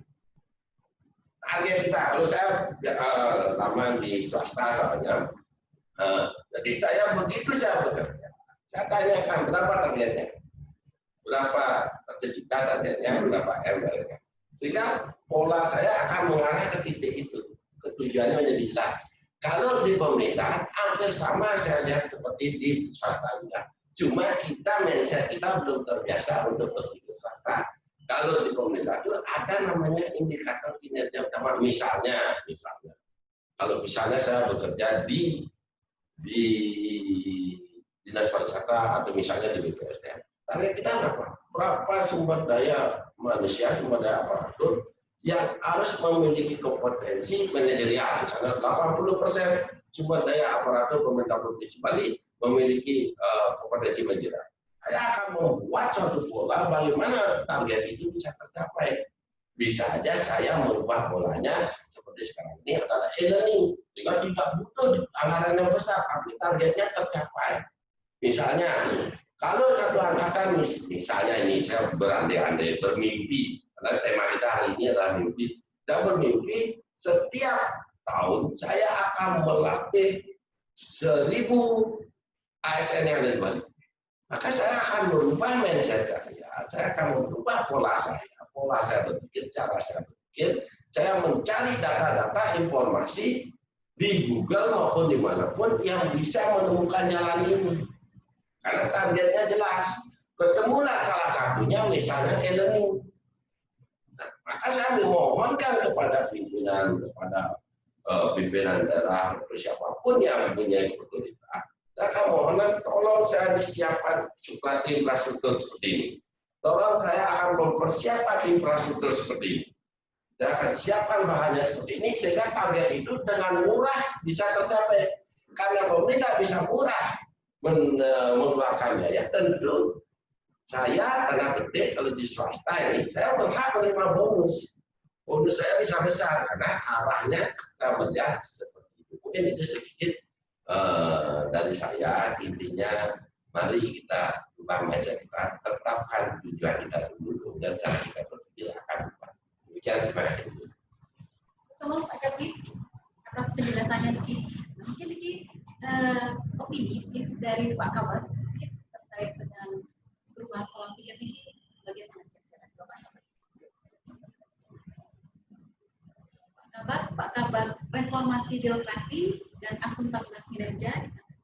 Target kita, kalau saya lama di swasta soalnya, jadi saya begitu saya bekerja, saya tanyakan berapa targetnya, berapa juta targetnya, berapa M targetnya. Sehingga pola saya akan mengarah ke titik itu, ketujuannya menjadi jelas. Kalau di pemerintahan hampir sama saya lihat seperti di swasta juga. Cuma kita mindset kita belum terbiasa untuk pergi ke swasta. Kalau di pemerintah itu ada namanya indikator kinerja utama. Misalnya, kalau misalnya saya bekerja di dinas pariwisata atau misalnya di BPSDM, target kita apa? Berapa sumber daya manusia, sumber daya aparatur yang harus memiliki kompetensi manajerial. Misalnya 80% sumber daya aparatur pemerintah Provinsi Bali memiliki kompetensi manajerial. Saya akan membuat suatu pola bagaimana target itu bisa tercapai. Bisa saja saya merubah polanya seperti sekarang ini adalah e-learning. Sehingga tidak butuh anggaran yang besar, tapi targetnya tercapai. Misalnya Kalau satu angkatan misalnya ini saya berandai-andai bermimpi, karena tema kita hari ini adalah mimpi, dan bermimpi setiap tahun saya akan melatih 1000 ASN yang ada di Bali. Maka saya akan merubah mindset saya akan merubah pola saya berpikir, cara saya berpikir, saya mencari data-data informasi di Google maupun dimanapun yang bisa menemukan jalan ini. Karena targetnya jelas. Ketemulah salah satunya misalnya e-learning. Nah, maka saya memohonkan kepada pimpinan daerah atau siapapun yang punya otoritas, saya mohon tolong saya disiapkan infrastruktur seperti ini. Tolong saya akan mempersiapkan infrastruktur seperti ini. Saya akan siapkan bahannya seperti ini sehingga target itu dengan murah bisa tercapai. Karena pemerintah bisa murah mengeluarkan biaya, tentu saya tanda petik kalau di swasta ini saya berhak menerima bonus. Bonus saya bisa besar karena arahnya saya melihat seperti itu. Mungkin itu sedikit dari saya. Intinya mari kita ubah mindset kita, tetapkan tujuan kita dulu, kemudian cara kita berpikir akan berubah. Demikian, terima kasih. Sama Pak Capi atas penjelasannya Niki. Mungkin Niki opini dari Pak Kabak terkait dengan perubahan pola pikir Niki, bagaimana Pak Kabak reformasi birokrasi dan akuntabilitas kinerja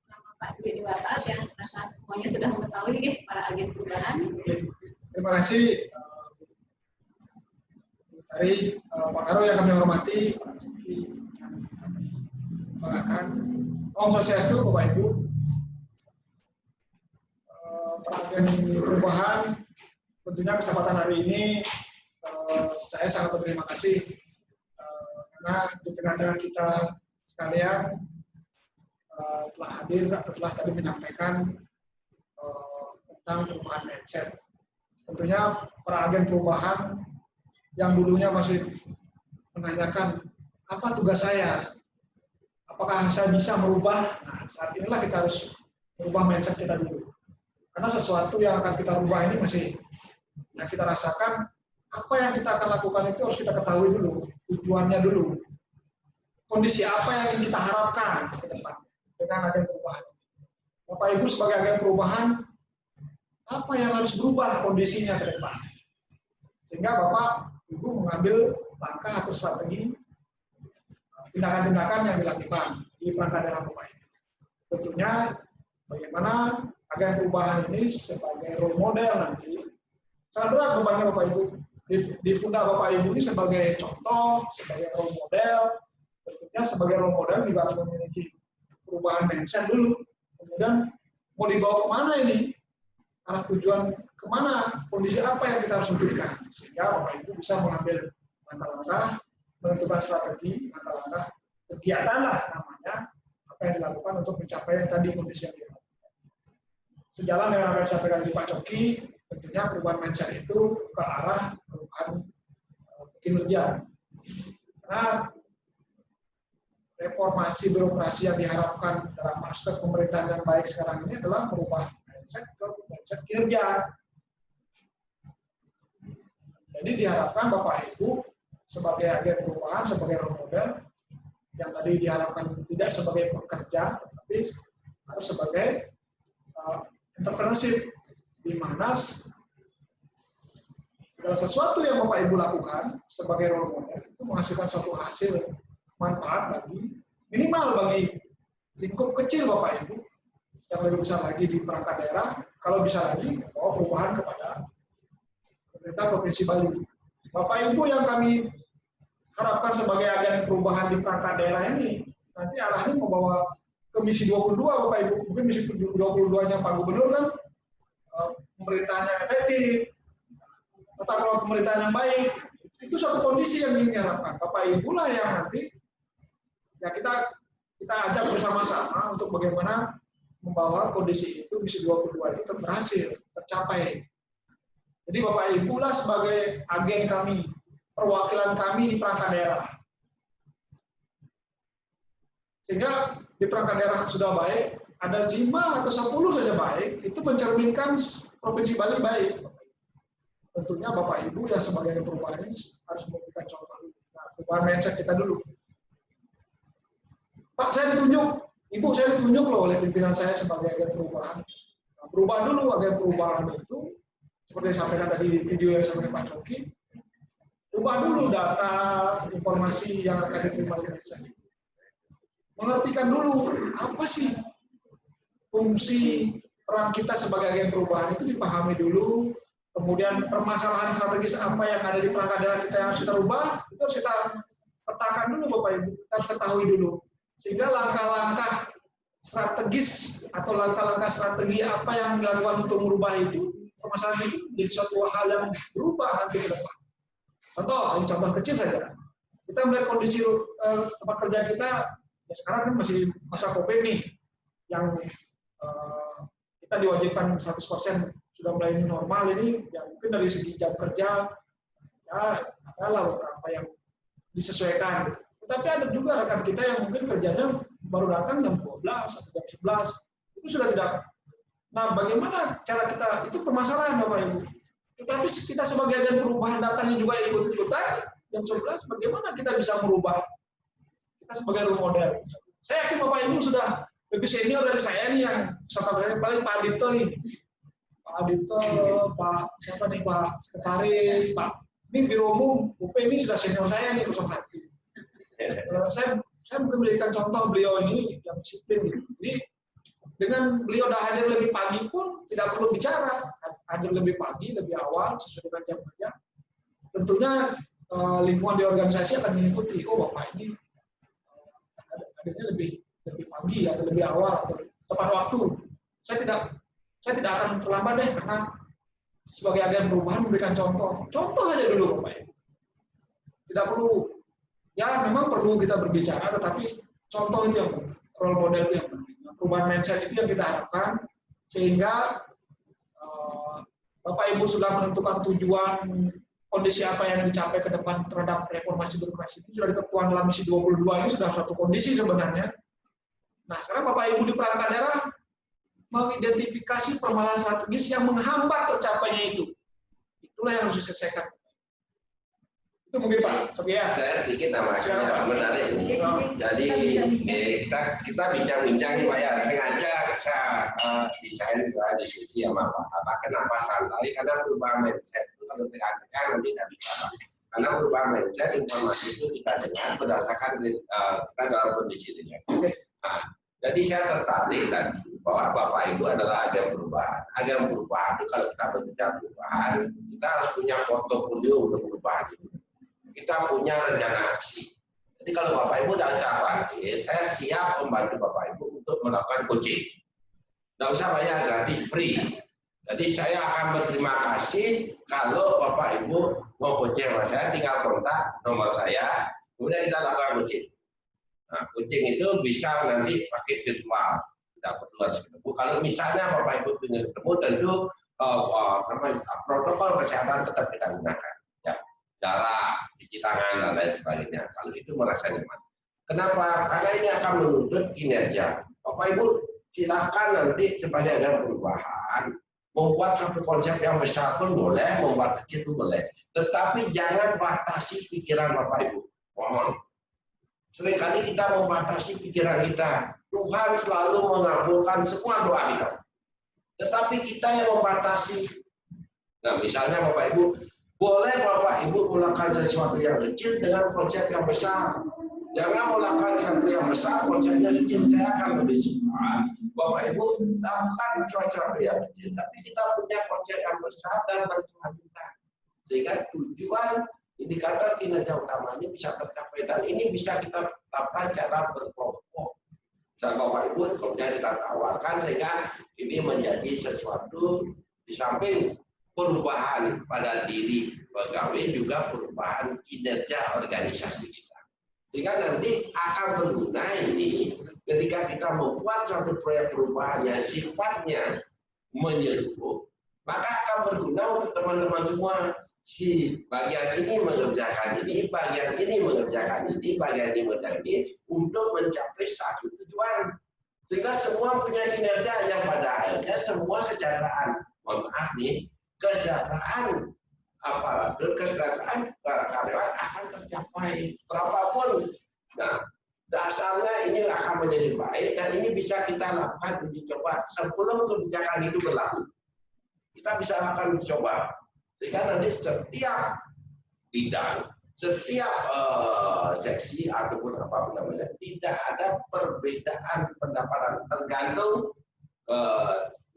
nama Pak Dwi Dewata yang rasa semuanya sudah mengetahui para agen perubahan. Terima kasih dari Pak Karo yang kami hormati, Pak Akan, Om Swastiastu, Bapak Ibu, para agen perubahan. Tentunya kesempatan hari ini saya sangat berterima kasih karena di tengah-tengah kita sekalian telah hadir atau telah tadi menyampaikan tentang perubahan mindset. Tentunya para agen perubahan yang dulunya masih menanyakan apa tugas saya, apakah saya bisa merubah. Nah, saat inilah kita harus merubah mindset kita dulu. Karena sesuatu yang akan kita rubah ini masih yang kita rasakan, apa yang kita akan lakukan itu harus kita ketahui dulu, tujuannya dulu. Kondisi apa yang ingin kita harapkan ke depan dengan agen perubahan. Bapak Ibu sebagai agen perubahan, apa yang harus berubah kondisinya ke depan. Sehingga Bapak Ibu mengambil langkah atau strategi tindakan-tindakan yang dilakukan di perangkat daerah Bapak Ibu. Tentunya bagaimana agen perubahan ini sebagai role model nanti. Sangat berat bebannya Bapak Ibu. Di pundak Bapak Ibu ini sebagai contoh, sebagai role model. Tentunya sebagai role model juga harus memiliki perubahan mindset dulu. Kemudian mau dibawa kemana ini? Arah tujuan kemana? Kondisi apa yang kita harus wujudkan? Sehingga Bapak Ibu bisa mengambil langkah-langkah, menentukan strategi, langkah-langkah kegiatan lah namanya, apa yang dilakukan untuk mencapai yang tadi kondisi yang dilakukan. Sejalan dengan apa yang disampaikan Pak Coki, tentunya perubahan mindset itu ke arah perubahan kinerja. Karena reformasi birokrasi yang diharapkan dalam aspek pemerintahan yang baik sekarang ini adalah merubah mindset ke mindset kinerja. Jadi diharapkan Bapak Ibu sebagai agen perubahan, sebagai role model, yang tadi diharapkan tidak sebagai pekerja, tapi harus sebagai entrepreneurship, di mana segala sesuatu yang Bapak Ibu lakukan sebagai role model itu menghasilkan suatu hasil manfaat bagi minimal bagi lingkup kecil Bapak Ibu, yang lebih besar lagi di perangkat daerah, kalau bisa lagi membawa perubahan kepada pemerintah Provinsi Bali. Bapak Ibu yang kami harapkan sebagai agen perubahan di perangkat daerah ini, nanti arahnya membawa ke misi 22 Bapak Ibu. Mungkin misi 22-nya Pak Gubernur kan pemerintahan yang efektif, tata kelola pemerintahan yang baik. Itu suatu kondisi yang ingin diharapkan. Bapak Ibu lah yang nanti ya kita ajak bersama-sama untuk bagaimana membawa kondisi itu, misi 22 itu berhasil, tercapai. Jadi Bapak Ibu lah sebagai agen kami, perwakilan kami di perangkat daerah. Sehingga di perangkat daerah sudah baik, ada 5 atau 10 saja baik, itu mencerminkan Provinsi Bali baik. Tentunya Bapak Ibu yang sebagai agen perubahan ini harus memberikan contoh. Nah, perubahan mindset kita dulu. Pak, saya ditunjuk, Ibu saya ditunjuk loh oleh pimpinan saya sebagai agen perubahan. Nah, berubah dulu agen perubahan itu, seperti yang disampaikan tadi di video yang disampaikan Pak Coki, ubah dulu data, informasi yang akan diterima oleh saya. Mengertikan dulu, apa sih fungsi peran kita sebagai agen perubahan itu dipahami dulu, kemudian permasalahan strategis apa yang ada di perangkat daerah kita yang harus kita rubah, itu harus kita petakan dulu Bapak Ibu, kita harus ketahui dulu. Sehingga langkah-langkah strategis atau langkah-langkah strategi apa yang dilakukan untuk merubah itu, permasalahan itu menjadi suatu hal yang berubah nanti ke depan. Contoh, ini contoh kecil saja. Kita melihat kondisi tempat kerja kita, ya sekarang kan masih masa COVID nih, yang kita diwajibkan 100% sudah mulai normal ini, ya mungkin dari segi jam kerja, ya adalah beberapa yang disesuaikan. Tetapi ada juga rekan kita yang mungkin kerjanya baru datang jam 12 atau jam 11, itu sudah tidak. Nah, bagaimana cara kita, itu permasalahan Bapak Ibu. Tetapi kita sebagai agen perubahan datangnya juga ikut-ikutan, jam 11, bagaimana kita bisa merubah? Kita sebagai role model. Saya yakin Bapak Ibu sudah lebih senior dari saya nih, yang peserta paling Pak Adito nih. Pak Adito, Pak siapa nih, Pak Sekretaris, Pak. Ini Biro Umum, UP ini sudah senior saya nih, 01. Saya mungkin memberikan contoh beliau ini yang disiplin gitu. Jadi dengan beliau udah hadir lebih pagi pun tidak perlu bicara, hadir lebih pagi, lebih awal sesuai dengan jam kerja. Tentunya lingkungan di organisasi akan mengikuti. Oh Bapak ini hadirnya lebih pagi atau lebih awal atau tepat waktu. Saya tidak akan terlambat deh, karena sebagai agen perubahan memberikan contoh. Contoh aja dulu Bapak Ibu. Tidak perlu, ya memang perlu kita berbicara, tetapi contoh itu yang penting, role model itu yang penting. Perubahan mindset itu yang kita harapkan, sehingga Bapak Ibu sudah menentukan tujuan, kondisi apa yang dicapai ke depan terhadap reformasi birokrasi itu sudah ditentukan dalam misi 22 ini, sudah suatu kondisi sebenarnya. Nah, sekarang Bapak Ibu di perangkat daerah mengidentifikasi permasalahan strategis yang menghambat tercapainya itu. Itulah yang harus diselesaikan. Itu mungkin Pak. Oke ya. Saya sedikit namanya menarik ini. Jadi kita bincang-bincang Pak ya. Sengaja saya desain diskusi sama Pak. Kenapa santai? Karena perubahan mindset itu kalau tekan-tekan nanti tidak bisa. Karena perubahan mindset, informasi itu kita dengar berdasarkan kita dalam kondisi ini. Nah, jadi saya tertarik tadi bahwa Bapak Ibu adalah agen perubahan. Agen perubahan itu kalau kita berbicara perubahan, kita harus punya portofolio untuk perubahan itu. Kita punya rencana aksi. Jadi kalau Bapak Ibu tidak usah khawatir, saya siap membantu Bapak Ibu untuk melakukan coaching. Tidak usah bayar, gratis, free. Jadi saya akan berterima kasih kalau Bapak Ibu mau coaching sama saya, tinggal kontak nomor saya, kemudian kita lakukan coaching. Nah, coaching itu bisa nanti pakai virtual, tidak perlu harus ketemu. Kalau misalnya Bapak Ibu ingin ketemu, tentu protokol kesehatan tetap kita gunakan. Ya, jarak, cuci tangan, dan lain sebagainya. Kalau itu merasa nyaman. Kenapa? Karena ini akan menuntut kinerja. Bapak Ibu silakan nanti sebagai agen perubahan membuat satu konsep yang besar pun boleh, membuat kecil pun boleh. Tetapi jangan batasi pikiran Bapak Ibu. Mohon. Seringkali kita membatasi pikiran kita. Tuhan selalu mengabulkan semua doa kita. Tetapi kita yang membatasi. Nah, misalnya Bapak Ibu, boleh Bapak Ibu melakukan sesuatu yang kecil dengan konsep yang besar. Jangan melakukan sesuatu yang besar, konsepnya kecil. Saya akan lebih suka Bapak Ibu lakukan sesuatu yang kecil. Tapi kita punya konsep yang besar dan berkelanjutan. Sehingga tujuan indikator kinerja utama ini bisa tercapai, dan ini bisa kita lakukan cara berkelompok. Misalnya Bapak Ibu kemudian kita tawarkan sehingga ini menjadi sesuatu di samping perubahan pada diri pegawai juga perubahan kinerja organisasi kita. Sehingga nanti akan berguna ini ketika kita membuat suatu proyek perubahan yang sifatnya menyeluruh, maka akan berguna untuk teman-teman semua. Si bagian ini mengerjakan ini, bagian ini mengerjakan ini, bagian ini mengerjakan ini untuk mencapai satu tujuan. Sehingga semua punya kinerja yang pada akhirnya semua kesejahteraan, mohon maaf nih, kesejahteraan aparatur, kesejahteraan karyawan akan tercapai berapapun. Nah, dasarnya ini akan menjadi baik dan ini bisa kita lakukan uji coba sebelum kebijakan itu berlaku. Kita bisa lakukan uji coba sehingga nanti setiap bidang, setiap seksi ataupun apapun namanya tidak ada perbedaan pendapatan tergantung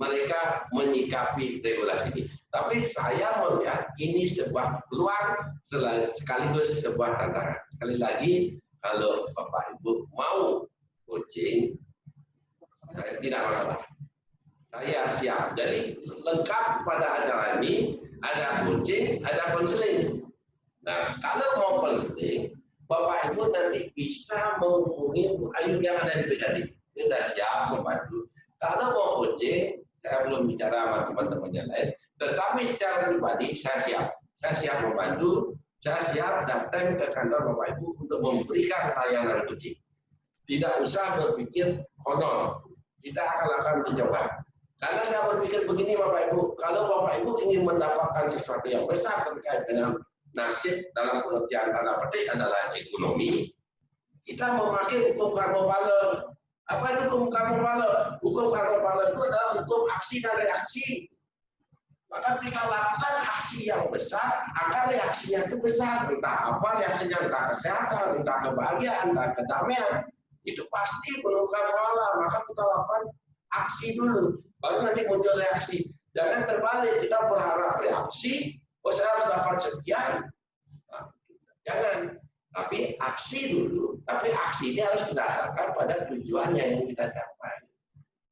mereka menyikapi regulasi ini. Tapi saya melihat ini sebuah peluang sekaligus sebuah tantangan. Sekali lagi, kalau Bapak Ibu mau coaching, tidak masalah. Saya siap. Jadi lengkap pada acara ini, ada coaching, ada konseling. Nah, kalau mau konseling, Bapak Ibu nanti bisa menghubungi Bu Ayu yang ada di BKD. Kita siap membantu. Kalau mau coaching, saya belum bicara sama teman-teman yang lain, tetapi secara pribadi saya siap. Saya siap membantu, saya siap datang ke kantor Bapak Ibu untuk memberikan layanan coaching. Tidak usah berpikir honor. Kita akan mencoba. Karena saya berpikir begini Bapak Ibu, kalau Bapak Ibu ingin mendapatkan sesuatu yang besar terkait dengan nasib dalam pengertian tanda petik adalah ekonomi, kita memakai hukum Karnopale. Apa itu hukum Karnopale? Hukum Karnopale itu adalah hukum aksi dan reaksi. Maka kita lakukan aksi yang besar, agar reaksinya itu besar. Entah apa reaksinya, entah kesehatan, entah kebahagiaan, entah kedamaian. Itu pasti penuh Karnopale. Maka kita lakukan aksi dulu, baru nanti muncul reaksi. Jangan terbalik, kita berharap reaksi, oh saya harus dapat sekian. Nah, jangan. Tapi aksi dulu. Tapi aksi ini harus berdasarkan pada tujuan yang kita capai.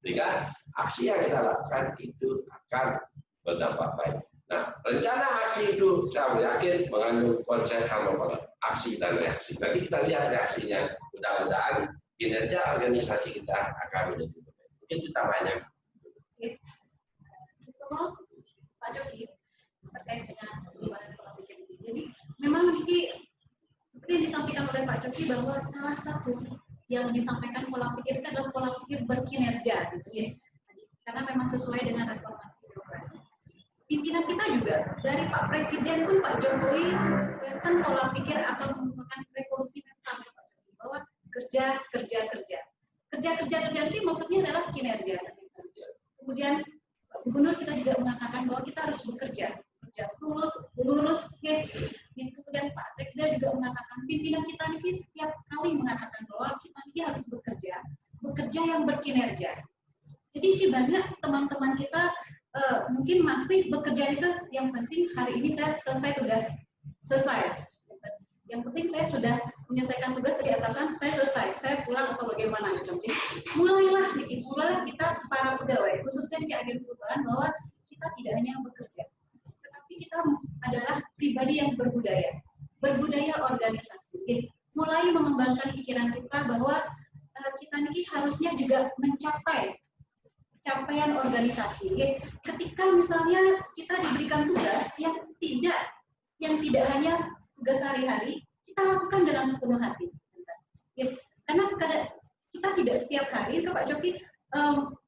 Sehingga aksi yang kita lakukan itu akan berdampak baik. Nah, rencana aksi itu saya yakin mengandung konsep Karnopale, aksi dan reaksi. Nanti kita lihat reaksinya. Mudah-mudahan kinerja organisasi kita akan menjadi lebih baik. Mungkin kita banyak. Semua Pak Coki terkait dengan perubahan pola pikir ini. Jadi memang Niki seperti yang disampaikan oleh Pak Coki bahwa salah satu yang disampaikan pola pikir itu adalah pola pikir berkinerja, gitu ya. Karena memang sesuai dengan reformasi birokrasi. Pimpinan kita juga dari Pak Presiden pun Pak Jokowi kelihatan pola pikir akan merupakan revolusi mental bahwa kerja nanti maksudnya adalah kinerja. Kemudian Pak Gubernur kita juga mengatakan bahwa kita harus bekerja tulus, lurus, ya. Kemudian Pak Sekda juga mengatakan, pimpinan kita ini setiap kali mengatakan bahwa kita ini harus bekerja yang berkinerja. Jadi banyak teman-teman kita mungkin masih bekerja itu yang penting hari ini saya selesai tugas, selesai. Yang penting saya sudah menyelesaikan tugas dari atasan, saya selesai, saya pulang atau bagaimana gitu. Jadi mulailah kita para pegawai, khususnya di agen perubahan bahwa kita tidak hanya bekerja, tetapi kita adalah pribadi yang berbudaya organisasi. Jadi, mulai mengembangkan pikiran kita bahwa kita ini harusnya juga mencapai capaian organisasi. Ketika misalnya kita diberikan tugas yang tidak hanya tugas sehari-hari, kita lakukan dengan sepenuh hati. Karena kita tidak setiap hari, Pak Coki,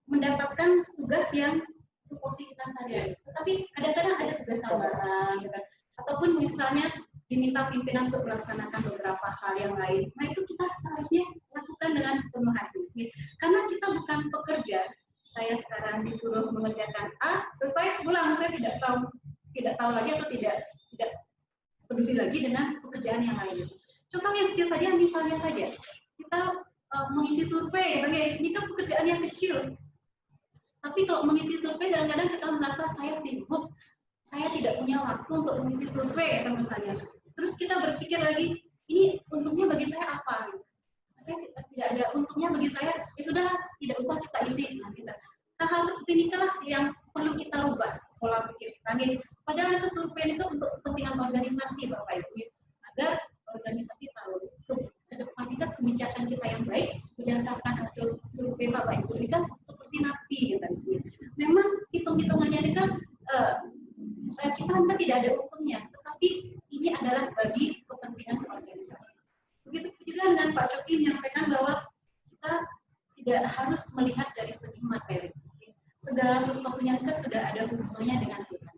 mendapatkan tugas yang tupoksi kita sehari-hari. Tetapi kadang-kadang ada tugas tambahan, ataupun misalnya diminta pimpinan untuk melaksanakan beberapa hal yang lain. Nah itu kita seharusnya lakukan dengan sepenuh hati. Karena kita bukan pekerja. Saya sekarang disuruh mengerjakan A, selesai pulang, saya tidak tahu lagi atau tidak peduli lagi dengan pekerjaan yang lain. Contoh yang kecil saja, misalnya saja kita mengisi survei, ini kan pekerjaan yang kecil. Tapi kalau mengisi survei kadang-kadang kita merasa saya sibuk, saya tidak punya waktu untuk mengisi survei, atau misalnya. Terus kita berpikir lagi, ini untungnya bagi saya apa? Saya tidak ada untungnya bagi saya, ya sudah tidak usah kita isi. Hal seperti ini lah yang perlu kita rubah pola pikir kita. Padahal itu survei itu untuk kepentingan organisasi Bapak Ibu, agar organisasi tahu ke depan kita kebijakan kita yang baik berdasarkan hasil survei Bapak Ibu itu seperti napi gitu. Memang hitung-hitungannya ini kan kita kan tidak ada untungnya, tetapi ini adalah bagi kepentingan organisasi. Begitu juga dengan Pak Coki menyampaikan bahwa kita tidak harus melihat saudara Suspa Punyanka sudah ada hubungannya dengan Tuhan.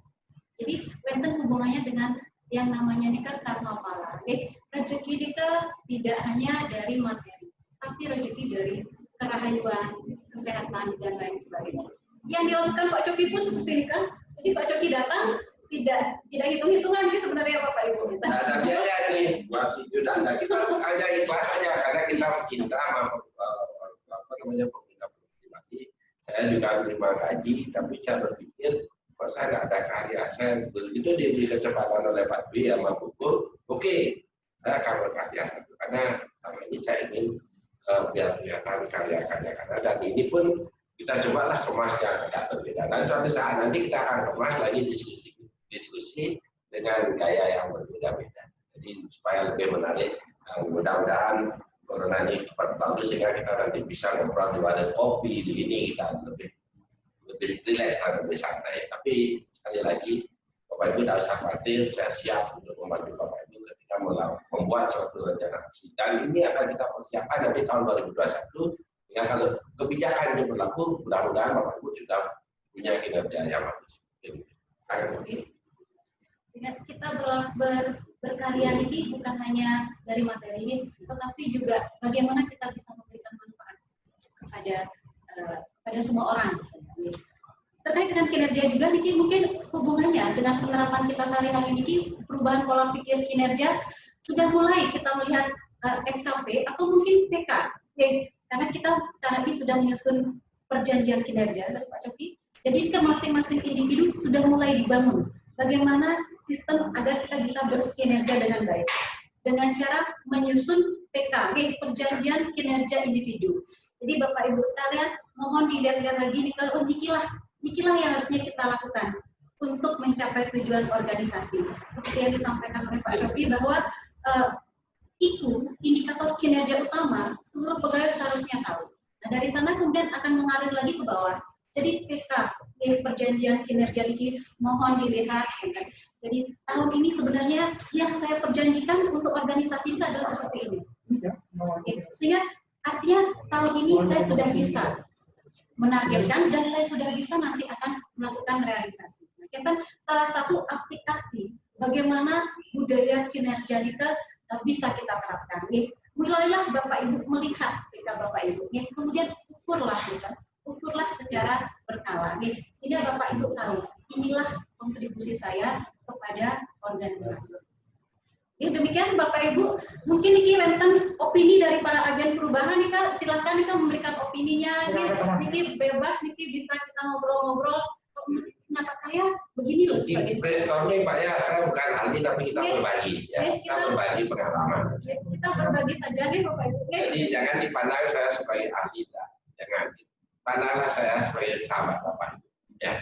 Jadi wonten hubungannya dengan yang namanya nikah karma pala. Rezeki nikah tidak hanya dari materi, tapi rezeki dari kerahayuan, kesehatan dan lain sebagainya. Yang dilakukan Pak Coki pun seperti nikah. Jadi Pak Coki datang tidak hitung-hitungan sih sebenarnya Bapak Ibu. Tidak ada biaya nih buat itu, dan kita aja ikhlas aja karena kita cinta sama pemuda pribadi. Saya juga terima gaji, tapi saya berpikir kok saya nggak ada karya. Saya begitu diberi kesempatan oleh Pak Dwi sama Buku, oke, saya akan berkarya karena ini saya ingin biar kelihatan karya-karya dan ini pun kita cobalah kemasnya agak berbeda. Dan suatu saat nanti kita akan kemas lagi diskusi dengan gaya yang berbeda-beda. Jadi supaya lebih menarik, mudah-mudahan corona ini cepat bagus sehingga kita nanti bisa ngobrol di warung kopi di ini, kita lebih rileks dan lebih santai. Tapi sekali lagi Bapak Ibu tidak usah khawatir, saya siap untuk membantu Bapak Ibu ketika membuat suatu rencana aksi. Dan ini akan kita persiapkan nanti tahun 2021. Ya, kalau kebijakan itu berlaku, mudah-mudahan Bapak Ibu sudah punya kinerja yang bagus. Sehingga kita berkarya ini bukan hanya dari materi ini, tetapi juga bagaimana kita bisa memberikan manfaat kepada semua orang. Terkait dengan kinerja juga, Niki mungkin hubungannya dengan penerapan kita sehari-hari Niki, perubahan pola pikir kinerja sudah mulai kita melihat SKP atau mungkin PK. Karena kita sekarang ini sudah menyusun perjanjian kinerja dari Pak Coki. Jadi ke masing-masing individu sudah mulai dibangun. Bagaimana sistem agar kita bisa berkinerja dengan baik. Dengan cara menyusun PK, perjanjian kinerja individu. Jadi Bapak Ibu sekalian, mohon dilihat-lihat lagi, nikilah yang harusnya kita lakukan untuk mencapai tujuan organisasi. Seperti yang disampaikan oleh Pak Coki bahwa itu indikator kinerja utama seluruh pegawai seharusnya tahu. Nah, dari sana kemudian akan mengalir lagi ke bawah. Jadi PK, perjanjian kinerja ini mohon dilihat. Jadi tahun ini sebenarnya yang saya perjanjikan untuk organisasi itu adalah seperti ini. Sehingga artinya tahun ini saya sudah bisa menargetkan dan saya sudah bisa nanti akan melakukan realisasi. Nah, kita salah satu aplikasi bagaimana budaya kinerja nikah bisa kita terapkan. Mulailah Bapak Ibu melihat PK Bapak Ibu, kemudian ukurlah secara berkala, sehingga Bapak Ibu tahu inilah kontribusi saya kepada organisasi. Demikian Bapak Ibu, mungkin Niki tentang opini dari para agen perubahan, Nika silakan Nika memberikan opininya. Niki bebas, Niki bisa kita ngobrol-ngobrol. Kenapa saya begini loh sebagai brainstorming Pak ya, saya bukan ahli tapi kita berbagi ya, kita berbagi pengalaman. Kita berbagi saja nih Bapak Ibu. Jadi jangan dipandang saya sebagai ahli, jangan. Pandanglah saya sebagai sahabat Bapak ya.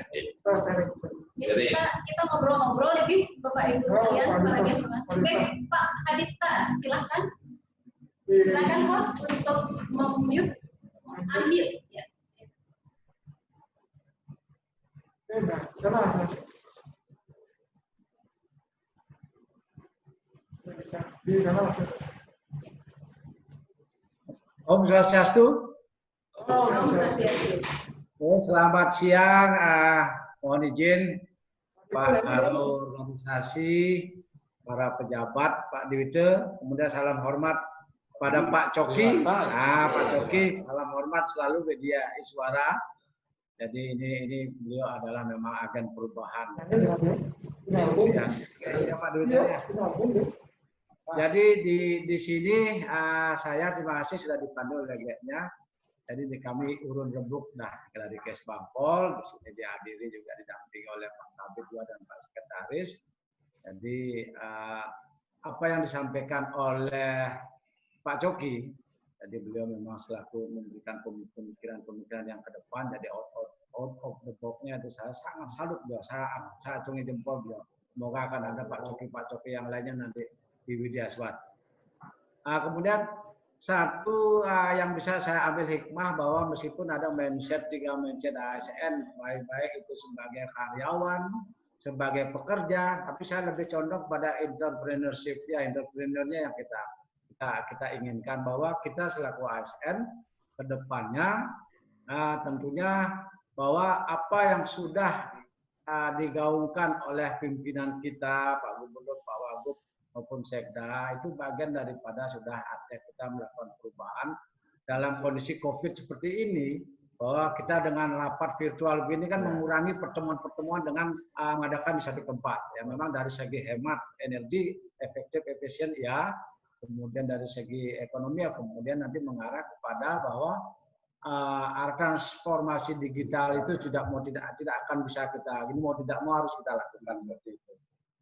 Jadi kita ngobrol-ngobrol lagi Bapak Ibu sekalian, para informasi. Pak Adita, silakan. Silakan host untuk unmute ya. Om Swastiastu. Selamat siang. Mohon izin Pak Haru organisasi, para pejabat, Pak Dwite, kemudian salam hormat pada Pak Coki. Pak Coki, salam hormat selalu media Iswara. Jadi ini beliau adalah memang agen perubahan. Ya, Pak Dwite. Jadi di sini saya terima kasih sudah dipandu oleh GET-nya. Jadi kami urun rembuk dari Kes Bangpol, di sini dihadiri juga didampingi oleh Pak Kabid dan Pak Sekretaris. Jadi apa yang disampaikan oleh Pak Coki, jadi beliau memang selaku memberikan pemikiran-pemikiran yang ke depan, jadi out of the box-nya itu saya sangat salut beliau, saya acungi jempol beliau. Semoga akan ada Pak Coki yang lainnya nanti di Widya Swat. Kemudian satu yang bisa saya ambil hikmah bahwa meskipun ada mindset 3 mindset ASN, baik-baik itu sebagai karyawan, sebagai pekerja, tapi saya lebih condong pada entrepreneurship ya, entrepreneurnya yang kita inginkan bahwa kita selaku ASN kedepannya tentunya bahwa apa yang sudah digaungkan oleh pimpinan kita, Pak Gubernur, Pak Wagub maupun Sekda, itu bagian daripada sudah ada kita melakukan perubahan dalam kondisi COVID seperti ini, bahwa kita dengan rapat virtual ini kan mengurangi pertemuan-pertemuan dengan mengadakan di satu tempat. Ya, memang dari segi hemat energi, efektif, efisien, ya. Kemudian dari segi ekonomi, ya, kemudian nanti mengarah kepada bahwa transformasi digital itu tidak akan bisa kita, ini mau tidak mau harus kita lakukan seperti itu.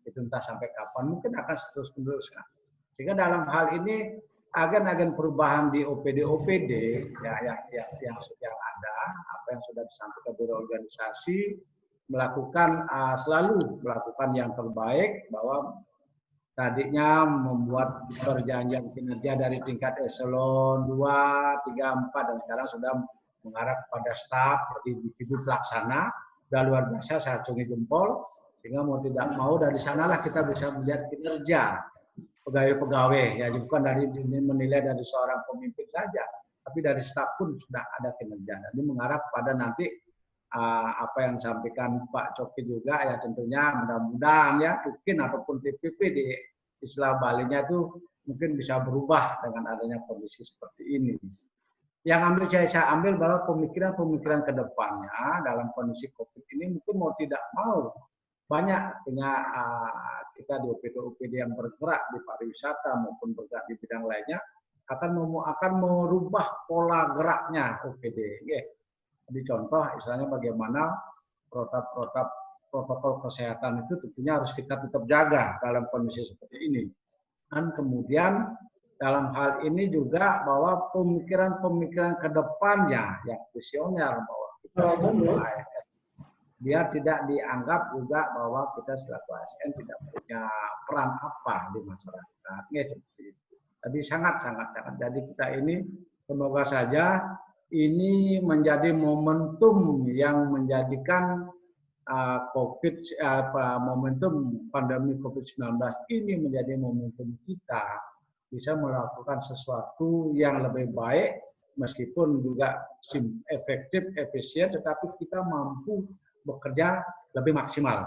Itu entah sampai kapan, mungkin akan terus-menerus. Sehingga dalam hal ini agen-agen perubahan di OPD ya, yang ada, apa yang sudah disampaikan dari organisasi, selalu melakukan yang terbaik, bahwa tadinya membuat perjanjian kinerja dari tingkat eselon 2, 3, 4, dan sekarang sudah mengarah kepada staf seperti individu pelaksana. Sudah luar biasa, saya acungi jempol. Sehingga mau tidak mau dari sanalah kita bisa melihat kinerja pegawai-pegawai. Ya, bukan dari menilai dari seorang pemimpin saja, tapi dari staf pun sudah ada kinerja. Jadi mengarah kepada nanti apa yang disampaikan Pak Coki juga, ya tentunya mudah-mudahan ya mungkin ataupun TPP di istilah Balinya itu mungkin bisa berubah dengan adanya kondisi seperti ini. Yang saya ambil bahwa pemikiran-pemikiran ke depannya dalam kondisi COVID ini mungkin mau tidak mau banyak kita di OPD yang bergerak di pariwisata maupun bergerak di bidang lainnya akan merubah pola geraknya OPD. Jadi contoh, istilahnya bagaimana protokol kesehatan itu tentunya harus kita tetap jaga dalam kondisi seperti ini. Dan kemudian dalam hal ini juga bahwa pemikiran-pemikiran ke depannya yang visioner, bahwa kita selaku ASN, biar tidak dianggap juga bahwa kita selaku ASN tidak punya peran apa di masyarakat. Seperti itu. Jadi sangat-sangat. Jadi kita ini semoga saja ini menjadi momentum yang menjadikan momentum pandemi COVID-19 ini menjadi momentum kita bisa melakukan sesuatu yang lebih baik, meskipun juga efektif, efisien, tetapi kita mampu bekerja lebih maksimal.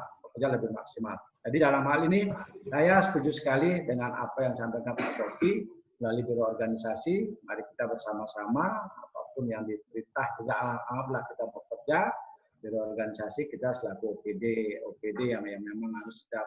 Jadi dalam hal ini saya setuju sekali dengan apa yang disampaikan Pak Coki melalui biro organisasi. Mari kita bersama-sama, apapun yang diperintah juga alhamdulillah kita bekerja. Biro organisasi kita selaku OPD yang memang harus kita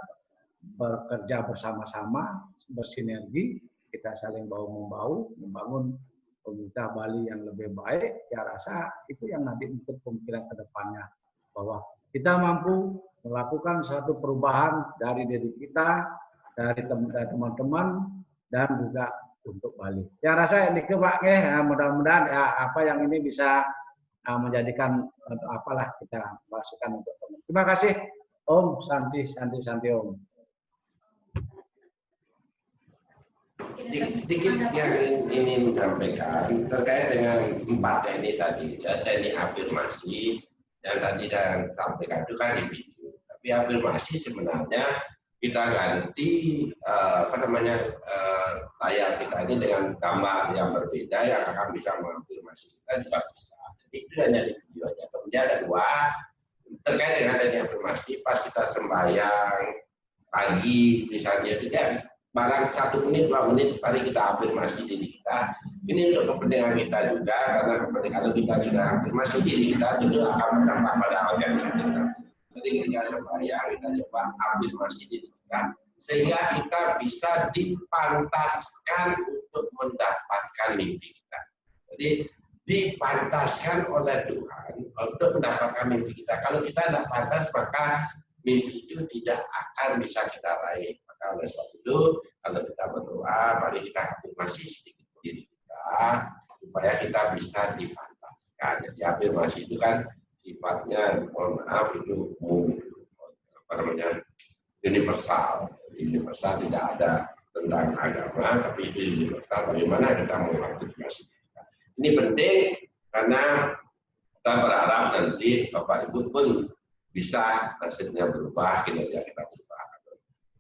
bekerja bersama-sama, bersinergi, kita saling bahu-membahu, membangun pemerintah Bali yang lebih baik. Ya rasa itu yang nanti untuk pemikiran ke depannya, bahwa kita mampu melakukan suatu perubahan dari diri kita, dari teman-teman, dan juga untuk Bali. Ya rasa ini Pak, mudah-mudahan ya, apa yang ini bisa menjadikan apalah kita masukan untuk teman. Terima kasih Om. Santi Om. Sedikit yang ingin menyampaikan terkait dengan 4 TNI tadi, TNI afirmasi yang tadi dan sampaikan itu kan di video. Tapi afirmasi sebenarnya kita ganti layar kita ini dengan gambar yang berbeda yang akan bisa mengafirmasi kita juga bisa. Jadi itu hanya di video aja. Kemudian ada 2 terkait dengan TNI afirmasi pas kita sembahyang pagi misalnya itu kan barang 1 menit, 2 menit, mari kita afirmasi diri kita. Ini untuk kepentingan kita juga, karena kalau kita sudah afirmasi diri kita, tentu akan berdampak pada organisasi kita. Jadi ketika sembahyang, kita coba afirmasi diri kita, sehingga kita bisa dipantaskan untuk mendapatkan mimpi kita. Jadi dipantaskan oleh Tuhan untuk mendapatkan mimpi kita. Kalau kita tidak pantas, maka mimpi itu tidak akan bisa kita raih. Maka oleh sebab itu, kalau kita berdoa, mari kita afirmasi sedikit diri kita, supaya kita bisa dipantaskan. Jadi afirmasi itu kan sifatnya, mohon maaf, itu universal. Universal tidak ada tentang agama, tapi itu universal. Bagaimana kita mengafirmasi kita. Ini penting karena kita berharap nanti Bapak Ibu pun bisa nasibnya berubah, kinerja kita berubah.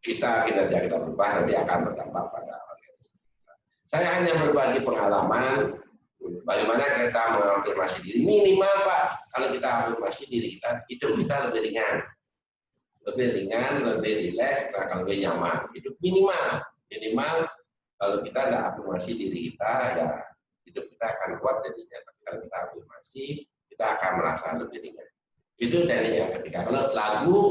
Kinerja kita berubah nanti akan berdampak pada organisasi kita. Saya hanya berbagi pengalaman Bagaimana kita mengafirmasi diri? Minimal Pak, kalau kita afirmasi diri kita, hidup kita lebih ringan, lebih rileks, akan lebih nyaman. Hidup minimal kalau kita nggak afirmasi diri kita, ya hidup kita akan kuat jadinya. Tapi kalau kita afirmasi, kita akan merasa lebih ringan. Itu tekniknya. Ketika kalau lagu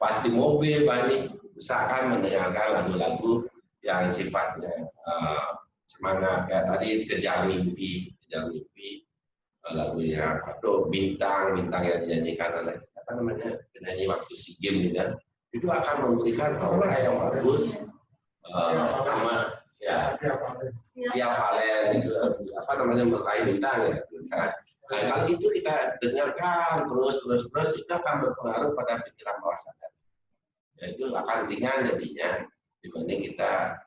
pas di mobil banyak, usahakan mendengarkan lagu-lagu yang sifatnya semangat, kayak tadi kejar mimpi, lagunya atau bintang yang dinyanyikan oleh apa namanya penyanyi waktu SEA Games juga, itu akan memberikan aura yang bagus. Sama ya Via Valen itu apa namanya meraih bintang ya. Nah, kalau itu kita dengarkan terus itu akan berpengaruh pada pikiran bawah sadar. Ya, itu akan ringan jadinya dibanding kita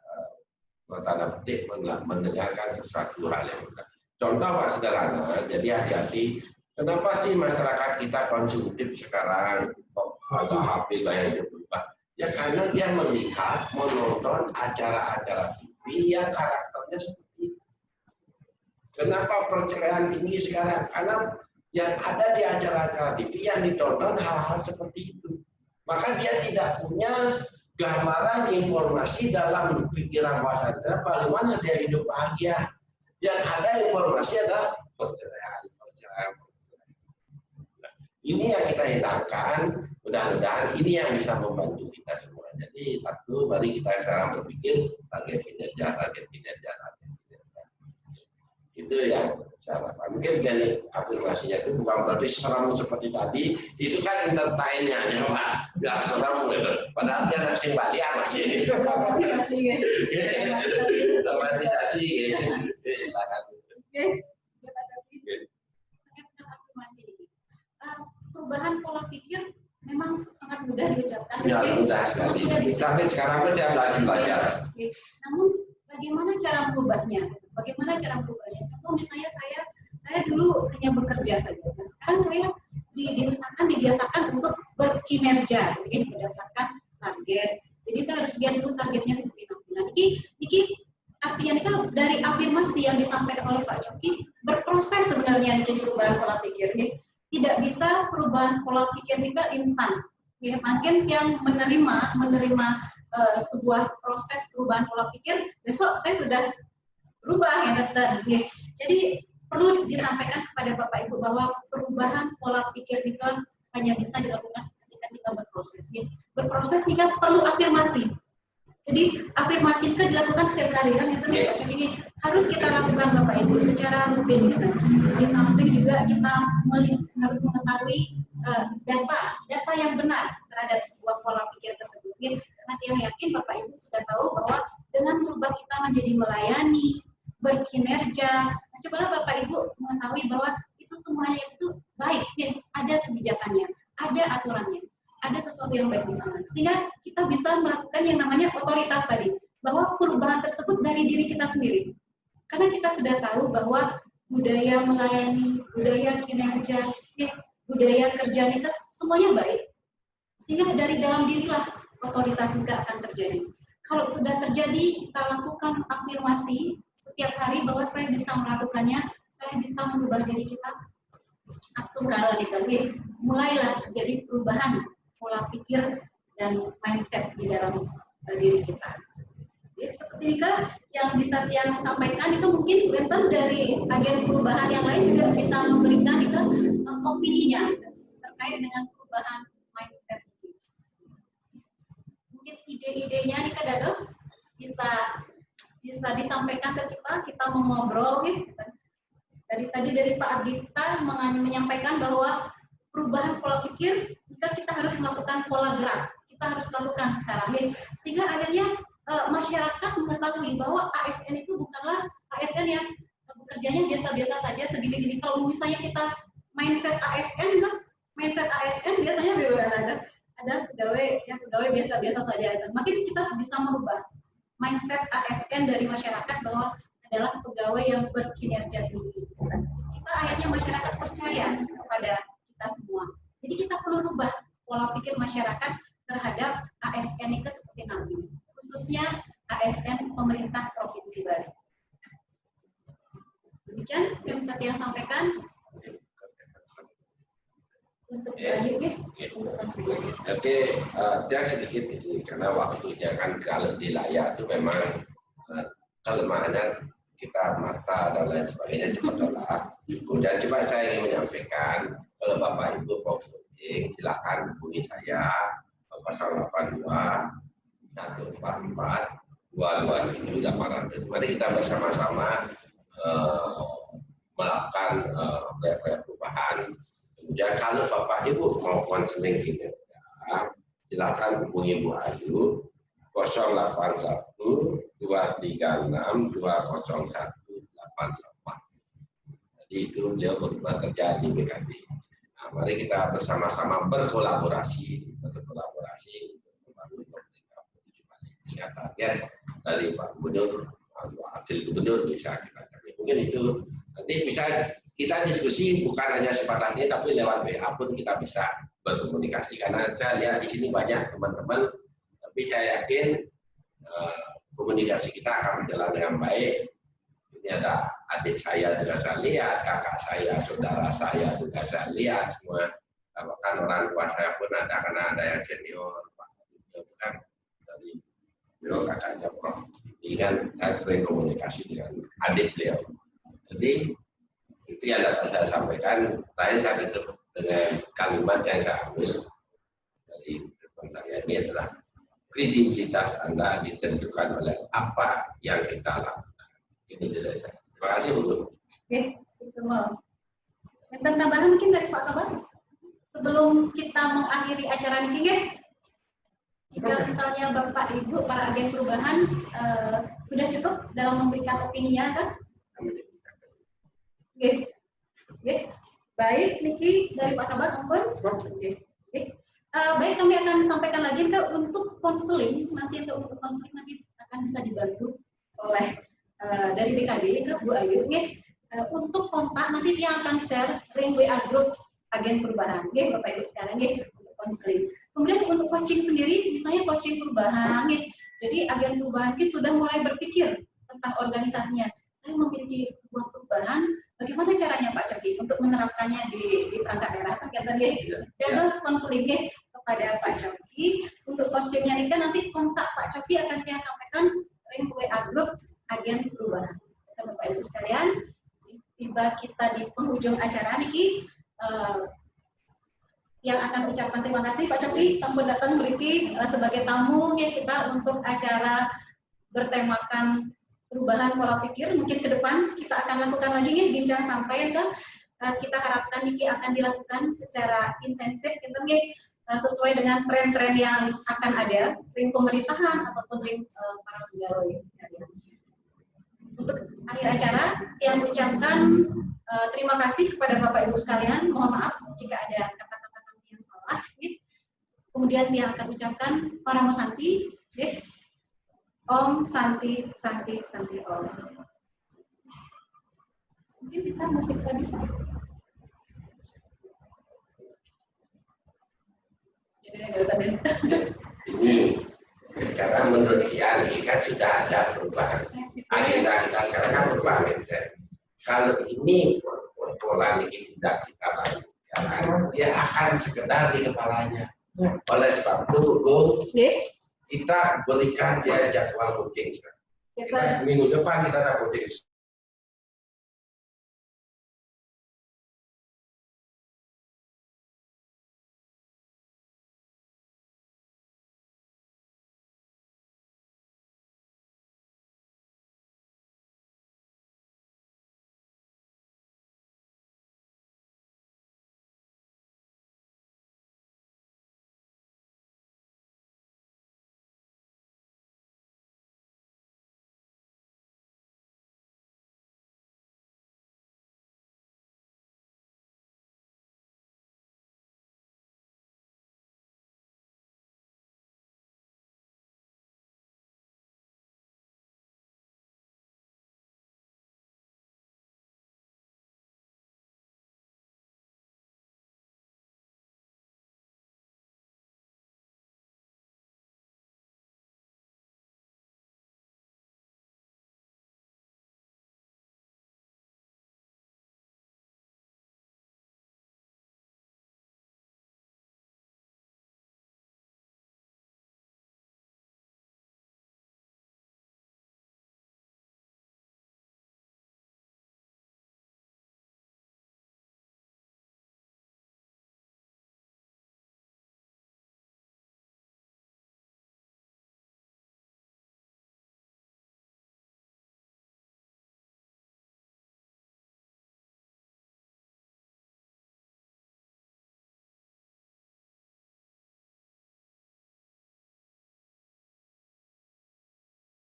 tanda petik mendengarkan sesuatu hal yang benar. Contoh Pak sederhana, jadi hati-hati. Kenapa sih masyarakat kita konsumtif sekarang kok ada HP gaya hidup berubah? Ya karena dia melihat, menonton acara-acara TV yang karakternya seperti itu. Kenapa perceraian tinggi sekarang? Karena yang ada di acara-acara TV yang ditonton hal-hal seperti itu. Maka dia tidak punya gambaran informasi dalam pikiran bawah sadar bagaimana dia hidup bahagia. Yang ada informasi adalah perceraian. Nah, ini yang kita hilangkan. Mudah-mudahan ini yang bisa membantu kita semua. Jadi satu, mari kita sekarang berpikir target kinerja. Itu yang cara. Mungkin dari afirmasinya itu bukan berarti seram seperti tadi. Itu kan entertainnya, ya Pak. Biar seram gitu. Padahal dia masih balian masih. Romantisasi. Silakan. Perubahan pola pikir memang sangat mudah diucapkan. Ya, mudah sekali. Tapi sekarang pun saya masih belajar. Namun bagaimana cara merubahnya? Contoh misalnya saya dulu hanya bekerja saja. Nah, sekarang saya dibiasakan untuk berkinerja, berdasarkan target. Jadi saya harus lihat dulu targetnya seperti apa. Nah, Niki artinya itu dari afirmasi yang disampaikan oleh Pak Coki berproses sebenarnya di perubahan pola pikir. Tidak bisa perubahan pola pikir kita instan. Ya, makin yang menerima sebuah proses perubahan pola pikir, besok saya sudah berubah ya dokter. Jadi perlu disampaikan kepada Bapak Ibu bahwa perubahan pola pikir kita hanya bisa dilakukan ketika kita berproses. Berproses kita perlu afirmasi. Jadi afirmasi itu dilakukan setiap hari kan itu nih Pak. Ini harus kita lakukan Bapak Ibu secara rutin. Di samping juga kita harus mengetahui data yang benar terhadap sebuah pola pikir tersebut. Karena yang yakin Bapak Ibu sudah tahu bahwa dengan merubah kita menjadi melayani, berkinerja, cobalah Bapak Ibu mengetahui bahwa itu semuanya itu baik, ada kebijakannya, ada aturannya, ada sesuatu yang baik di sana. Sehingga kita bisa melakukan yang namanya otoritas tadi, bahwa perubahan tersebut dari diri kita sendiri. Karena kita sudah tahu bahwa budaya melayani, budaya kinerja, budaya kerja kita semuanya baik. Sehingga dari dalam dirilah otoritas juga akan terjadi. Kalau sudah terjadi, kita lakukan afirmasi setiap hari bahwa saya bisa melakukannya, saya bisa merubah diri kita. Astungkara dikali, mulailah terjadi perubahan pola pikir dan mindset di dalam diri kita. Ya, seperti itu yang bisa yang sampaikan itu mungkin bentar dari agen perubahan yang lain juga bisa memberikan itu opininya terkait dengan perubahan mindset. Mungkin ide-idenya nih Kak Dados bisa disampaikan ke kita mau ngobrol gitu. Dari Pak Agita menyampaikan bahwa perubahan pola pikir kita harus melakukan pola gerak, kita harus lakukan sekarang, sehingga akhirnya masyarakat mengetahui bahwa ASN itu bukanlah ASN yang bekerjanya biasa-biasa saja segini-gini. Kalau misalnya kita mindset ASN biasanya ada pegawai biasa-biasa saja. Makin kita bisa merubah mindset ASN dari masyarakat bahwa adalah pegawai yang berkinerja tinggi. Kita akhirnya masyarakat percaya kepada kita semua. Jadi kita perlu rubah pola pikir masyarakat terhadap ASN itu seperti Nabi, khususnya ASN pemerintah Provinsi Bali. Demikian untuk konseling. Oke, dia sedikit ini karena waktunya kan kalau di layar itu memang kelemahannya kita mata dan lain sebagainya cepat lelah. Kemudian coba saya ingin menyampaikan kalau Bapak Ibu mau coaching silakan hubungi saya 082 144 227 800. Mari kita bersama-sama melakukan proyek perubahan. Kemudian kalau Bapak Ibu mau konseling kinerja, silakan hubungi Bu Ayu 081 236 20188. Jadi itu beliau berusaha kerja di BKD. Nah, mari kita bersama-sama berkolaborasi untuk membangun posisi paling tinggi. Target dari Pak Gubernur, Wakil Gubernur bisa kita capai. Mungkin itu nanti bisa kita diskusi bukan hanya sebatas ini, tapi lewat WA pun kita bisa berkomunikasi. Karena saya lihat di sini banyak teman-teman, tapi saya yakin komunikasi kita akan berjalan dengan baik. Ini ada adik saya juga saya lihat, kakak saya, saudara saya juga saya lihat semua. Bahkan orang tua saya pun ada, karena ada yang senior, Pak bukan dari beliau kakaknya Prof. Ini kan saya sering komunikasi dengan adik beliau. Jadi itu yang dapat saya sampaikan. Saya tutup dengan kalimat yang saya ambil dari saya ini adalah kredibilitas Anda ditentukan oleh apa yang kita lakukan. Ini dari saya. Terima kasih Bu. Oke, semua. Minta tambahan mungkin dari Pak Kabar sebelum kita mengakhiri acara ini, jika misalnya Bapak Ibu para agen perubahan sudah cukup dalam memberikan opininya, kan? Oke. Baik, Niki dari Pak Kabar, ampun. Baik, kami akan sampaikan lagi untuk konseling nanti akan bisa dibantu oleh dari BKD ke Bu Ayu. Untuk kontak nanti dia akan share link WA grup agen perubahan. Bapak Ibu sekarang untuk konseling. Kemudian untuk coaching sendiri, misalnya coaching perubahan, jadi agen perubahan sudah mulai berpikir tentang organisasinya. Saya memiliki sebuah perubahan, bagaimana caranya Pak Coki untuk menerapkannya di perangkat daerah? Jadi konseling kepada Pak Coki. Untuk coachingnya ini kan nanti kontak Pak Coki akan saya sampaikan link WA grup agen perubahan. Bapak Ibu sekalian, tiba kita di penghujung acara niki. Yang akan ucapkan terima kasih Pak Coki sampun datang beriki sebagai tamu kita untuk acara bertemakan perubahan pola pikir. Mungkin ke depan kita akan lakukan lagi bincang santai kita harapkan niki akan dilakukan secara intensif sesuai dengan tren-tren yang akan ada ring pemerintahan ataupun ring para pegawai sekalian. Untuk akhir acara yang mengucapkan terima kasih kepada Bapak Ibu sekalian. Mohon maaf jika ada kata-kata yang salah. Kemudian yang akan ucapkan para Mosanti. Om Santi Santi Santi Om. Mungkin bisa musik tadi Pak. Ini karena menurut dia kan sudah ada perubahan. Agenda kita sekarang kan perubahan. Kalau ini pola ini tidak kita lakukan, dia akan sekedar di kepalanya. Oleh sebab itu, Bu, kita berikan dia jadwal coaching. Minggu depan kita ada coaching.